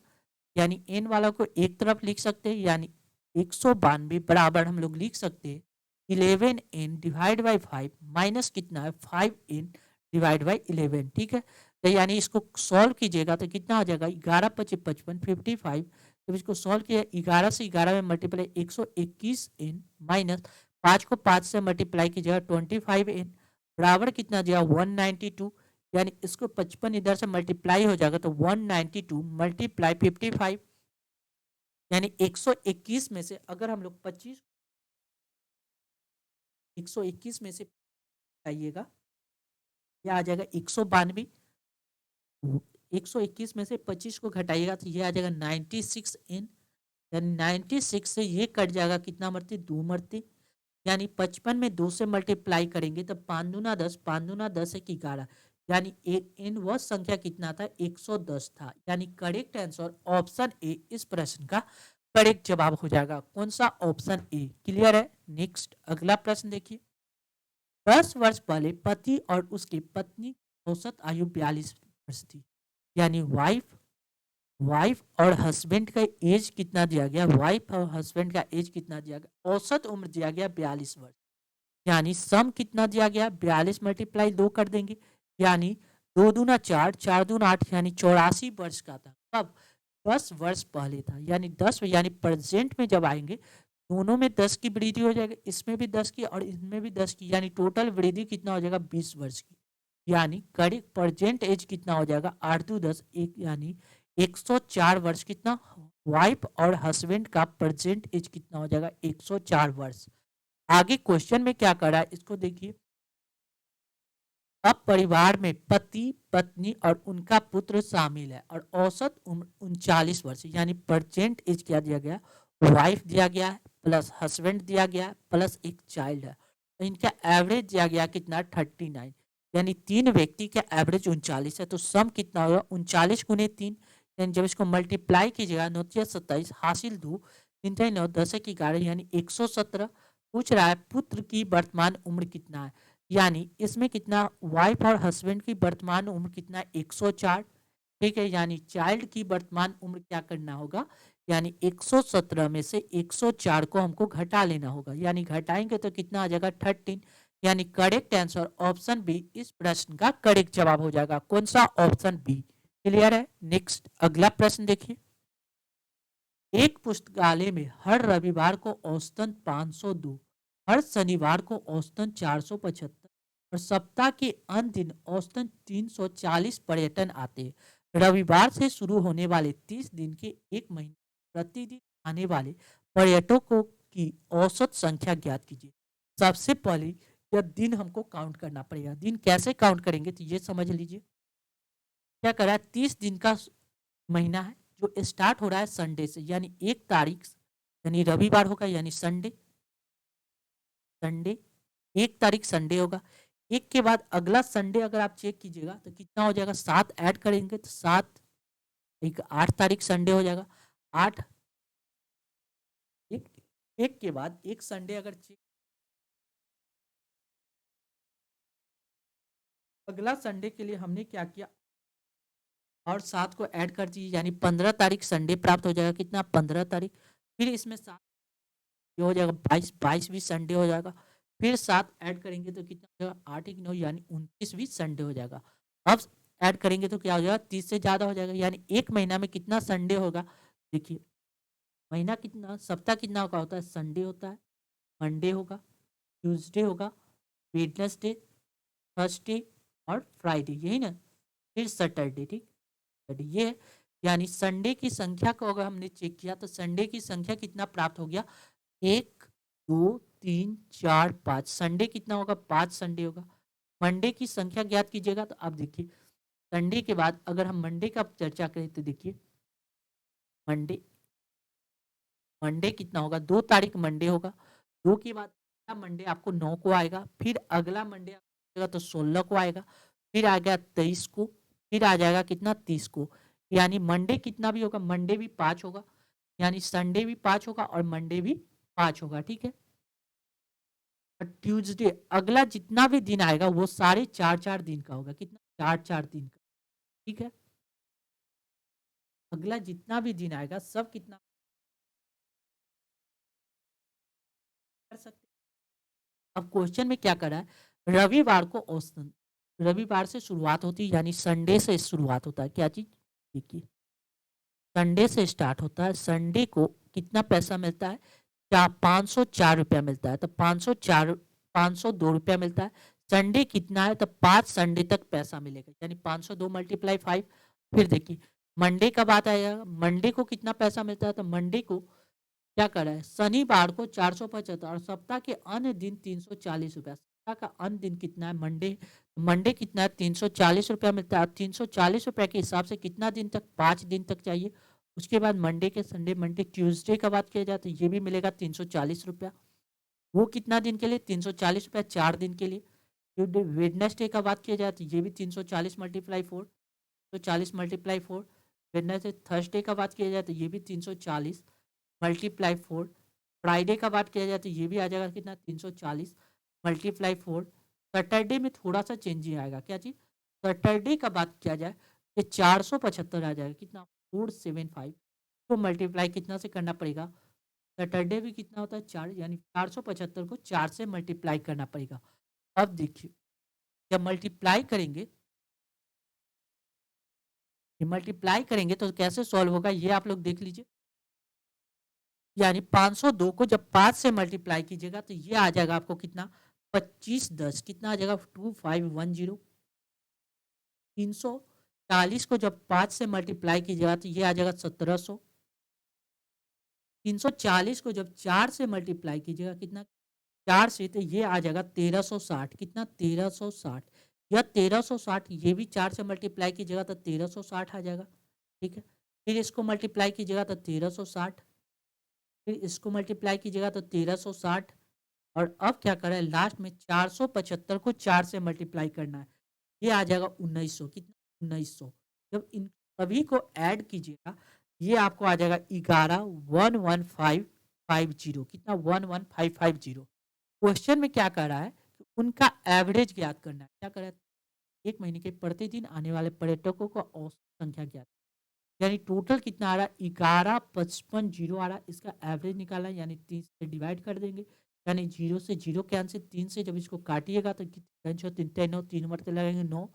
यानी n वाला को एक तरफ लिख सकते हैं, यानी 192 बराबर हम लोग लिख सकते हैं 11n डिवाइड बाई 5 माइनस कितना है 5n डिवाइड बाई 11। ठीक है, तो यानी इसको सॉल्व कीजिएगा तो कितना हो जाएगा, 11×5 = 55। जब इसको सॉल्व किया 11 से 11 में मल्टीप्लाई 121n माइनस 5 को 5 से मल्टीप्लाई कीजिएगा 25n बराबर कितना दिया 192। यानी इसको 55 इधर से मल्टीप्लाई हो जाएगा तो 192 मल्टीप्लाई 55, यानी 121 में से अगर हम लोग 25 121 में से आइएगा, यह आ जाएगा 192। 121 में से 25 को घटाइएगा तो ये आ जाएगा 96n, यानी 96 से ये कट जाएगा कितना मरते, 2 मरते, यानी 55 में 2 से मल्टीप्लाई करेंगे तो 5 दूना 10, 5 दूना 10 एक 11, यानी एक n वह संख्या कितना था 110 था। यानी करेक्ट आंसर ऑप्शन ए इस प्रश्न का करेक्ट जवाब हो जाएगा। कौन सा, ऑप्शन ए। क्लियर है। नेक्स्ट अगला प्रश्न देखिए, 10 वर्ष पहले पति और उसकी पत्नी की औसत आयु 42 वर्ष थी, यानी वाइफ वाइफ और हस्बैंड का एज कितना दिया गया, वाइफ और हस्बैंड का एज कितना दिया गया, औसत उम्र दिया गया 42 वर्ष, यानी सम कितना दिया गया 42 मल्टीप्लाई 2 कर देंगे, यानी 2 दूना 4, 4 दूना 8, यानी 84 वर्ष का था। अब 10 वर्ष पहले था, यानी 10, यानी प्रेजेंट में जब आएंगे दोनों में 10 की वृद्धि हो जाएगी, इसमें भी 10 की और इसमें भी 10 की, यानी टोटल वृद्धि कितना हो जाएगा 20 वर्ष की। यानी करेक्ट प्रेजेंट एज कितना हो जाएगा 8 2 10 1, यानी 104 वर्ष कितना, वाइफ और हस्बैंड का प्रेजेंट एज कितना हो जाएगा 104 वर्ष। आगे क्वेश्चन में क्या कर रहा है इसको देखिए, अब परिवार में पति पत्नी और उनका पुत्र शामिल है और औसत उम्र 39 वर्ष, यानी प्रेजेंट एज क्या दिया गया, वाइफ दिया गया है प्लस हस्बैंड दिया गया है प्लस एक चाइल्ड है, तो इनका एवरेज दिया गया कितना 39, यानी 3 व्यक्ति का एवरेज 39 है। तो सम कितना होगा 39 गुने 3, यानी जब इसको मल्टीप्लाई कीजिएगा 9 27 हासिल 2 3 9 10 11, यानी 117। पूछ रहा है पुत्र की वर्तमान उम्र कितना है, यानी इसमें कितना वाइफ और हस्बैंड की वर्तमान उम्र कितना 104। ठीक है, यानी चाइल्ड की वर्तमान उम्र क्या करना होगा, यानी 117 में से 104 को हमको घटा लेना होगा, यानी घटाएंगे तो कितना आ जाएगा 13, यानी करेक्ट आंसर ऑप्शन बी इस प्रश्न का करेक्ट जवाब हो जाएगा। कौन सा, ऑप्शन बी। क्लियर है। नेक्स्ट अगला प्रश्न देखिए, एक पुस्तकालय में हर रविवार को औसतन 502, हर शनिवार को औसतन 475 और सप्ताह के अंत दिन औसतन 340 पर्यटन आते हैं। रविवार से शुरू होने वाले 30 दिन के एक महीने प्रतिदिन आने वाले पर्यटकों की औसत संख्या ज्ञात कीजिए। सबसे पहले यह दिन हमको काउंट करना पड़ेगा। दिन कैसे काउंट करेंगे तो ये समझ लीजिए, क्या करा है 30 दिन का महीना है जो स्टार्ट हो रहा है संडे से, यानी 1 तारीख यानी रविवार होगा, यानी संडे संडे 1 तारीख संडे होगा। एक के बाद अगला संडे अगर आप चेक कीजिएगा तो कितना हो जाएगा 7 ऐड करेंगे तो 7 एक 8 तारीख संडे हो जाएगा। 8 एक एक के बाद एक संडे अगर चेक, अगला संडे के लिए हमने क्या किया और 7 को ऐड कर दीजिए, यानी 15 तारीख संडे प्राप्त हो जाएगा। कितना 15 तारीख, फिर इसमें 7 ये हो जाएगा 22, 22 भी संडे हो जाएगा। फिर 7 ऐड करेंगे तो कितना हो जाएगा 8 1 9, यानी 29 भी संडे हो जाएगा। अब ऐड करेंगे तो क्या हो जाएगा 30 से ज़्यादा हो जाएगा, यानी एक महीना में कितना संडे होगा। देखिए महीना कितना, सप्ताह कितना का होता है, संडे होता है, मंडे होगा, ट्यूसडे होगा, वेडनेसडे, थर्सडे और फ्राइडे, यही ना, फिर सैटरडे। ठीक, ये यानी संडे की संख्या को अगर हमने चेक किया तो संडे की संख्या कितना प्राप्त हो गया, 1 2 3 4 5। संडे कितना होगा, 5 संडे होगा। मंडे की संख्या ज्ञात कीजिएगा। तो आप देखिए संडे के बाद अगर हम मंडे का चर्चा करें तो देखिए मंडे मंडे कितना होगा, 2 तारीख मंडे होगा। 2 के बाद अगला मंडे आपको 9 को आएगा, फिर अगला मंडे आएगा तो 16 को आएगा, फिर आ गया 23 को, फिर आ जाएगा कितना 30 को। यानी मंडे कितना भी होगा, मंडे भी 5 होगा, यानी संडे भी 5 होगा और मंडे भी 5 होगा। ठीक है। और ट्यूसडे अगला जितना भी दिन आएगा वो सारे 4-4 दिन का होगा। कितना, 4-4 दिन का। ठीक है। अगला जितना भी दिन आएगा सब कितना कर सकते। अब क्वेश्चन में क्या करा है, रविवार को औसतन, रविवार से शुरुआत होती है यानी संडे से शुरुआत होता है। क्या चीज, देखिए संडे से स्टार्ट होता है। संडे को कितना पैसा मिलता है, 504 रुपया मिलता है। तो 502 रुपया मिलता है। संडे कितना है, तो 5 संडे तक पैसा मिलेगा, यानी 502 मल्टीप्लाई 5। फिर देखिए मंडे का बात आएगा, मंडे को कितना पैसा मिलता है, तो मंडे को क्या करा है, शनिवार को 475 और सप्ताह के अन्य दिन 340 रुपया। सप्ताह का अन्य दिन कितना है, मंडे। मंडे कितना है, 340 रुपया मिलता है। 340 रुपया के हिसाब से कितना दिन तक, 5 दिन तक चाहिए। उसके बाद मंडे के संडे, मंडे ट्यूसडे का बात किया जाए तो ये भी मिलेगा 340 रुपया। वो कितना दिन के लिए, 340 रुपया 4 दिन के लिए। वेडनेसडे का बात किया जाए तो ये भी 340 मल्टीप्लाई 4, तो 40 मल्टीप्लाई 4। वेडनेसडे थर्सडे का बात किया जाए तो ये भी 340 मल्टीप्लाई 4। फ्राइडे का बात किया जाए तो ये भी आ जाएगा कितना, 340 मल्टीप्लाई 4। सैटरडे में थोड़ा सा चेंज ही आएगा। क्या चीज, सैटरडे का बात किया जाए ये 475 आ जाएगा। कितना, 475 को मल्टीप्लाई कितना से करना पड़ेगा, सैटरडे भी कितना होता है 4, यानी 475 को 4 से मल्टीप्लाई करना पड़ेगा। अब देखिए जब मल्टीप्लाई करेंगे तो कैसे सॉल्व होगा ये आप लोग देख लीजिए। यानी 502 को जब 5 से मल्टीप्लाई कीजिएगा तो ये आ जाएगा आपको कितना, 2510। कितना आ जाएगा, 2510। 340 को जब 5 से मल्टीप्लाई कीजिएगा तो ये आ जाएगा 1700। 340 को जब 4 से मल्टीप्लाई कीजिएगा, कितना, 4 से, तो ये आ जाएगा 1360। कितना, 1360। या 1360 ये भी 4 से मल्टीप्लाई कीजिएगा तो 1360 आ जाएगा। ठीक है। फिर इसको मल्टीप्लाई कीजिएगा तो 1360, फिर इसको मल्टीप्लाई कीजिएगा तो 1360। और अब क्या करें, लास्ट में 475 को 4 से मल्टीप्लाई करना है, ये आ जाएगा 1900। कितना, 1900। जब इन सभी को ऐड कीजिएगा ये आपको आ जाएगा 11,11550। कितना, 11550। क्वेश्चन में क्या कर रहा है कि उनका एवरेज ज्ञात करना है। क्या कर रहा है, एक महीने के प्रतिदिन आने वाले पर्यटकों का औसत संख्या ज्ञात, यानी टोटल कितना आ रहा है, 11,55,0 आ रहा है। इसका एवरेज निकालना है, यानी 30 से डिवाइड कर देंगे, यानी 0 से 0 कैंसिल, 3 से जब इसको काटिएगा तो 3 मरते लगेंगे 9,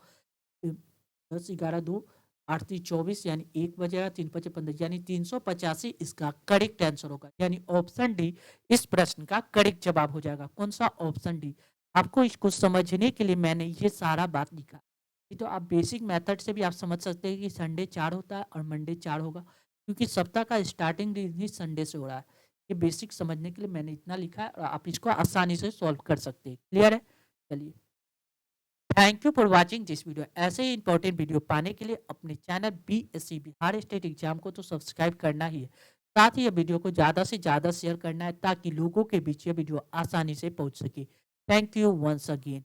10 11 2 8 3 24, यानी 1 बचेगा, 3 5 15, यानी 385 इसका करेक्ट आंसर होगा। यानी ऑप्शन डी इस प्रश्न का करेक्ट जवाब हो जाएगा। कौन सा, ऑप्शन डी। आपको इसको समझने के लिए मैंने ये सारा बात लिखा। तो आप बेसिक मेथड से भी आप समझ सकते हैं कि संडे 4 होता है और मंडे 4 होगा, क्योंकि सप्ताह का स्टार्टिंग दिन ही संडे से हो रहा है। ये बेसिक समझने के लिए मैंने इतना लिखा है और आप इसको आसानी से सॉल्व कर सकते हैं। क्लियर है। चलिए, thank you for watching this video. ऐसे ही इंपॉर्टेंट वीडियो पाने के लिए अपने channel BSc Bihar state exam को तो सब्सक्राइब करना ही है, साथ ही ये वीडियो को ज़्यादा से ज़्यादा शेयर करना है ताकि लोगों के बीच ये वीडियो आसानी से पहुंच सके। Thank you once again.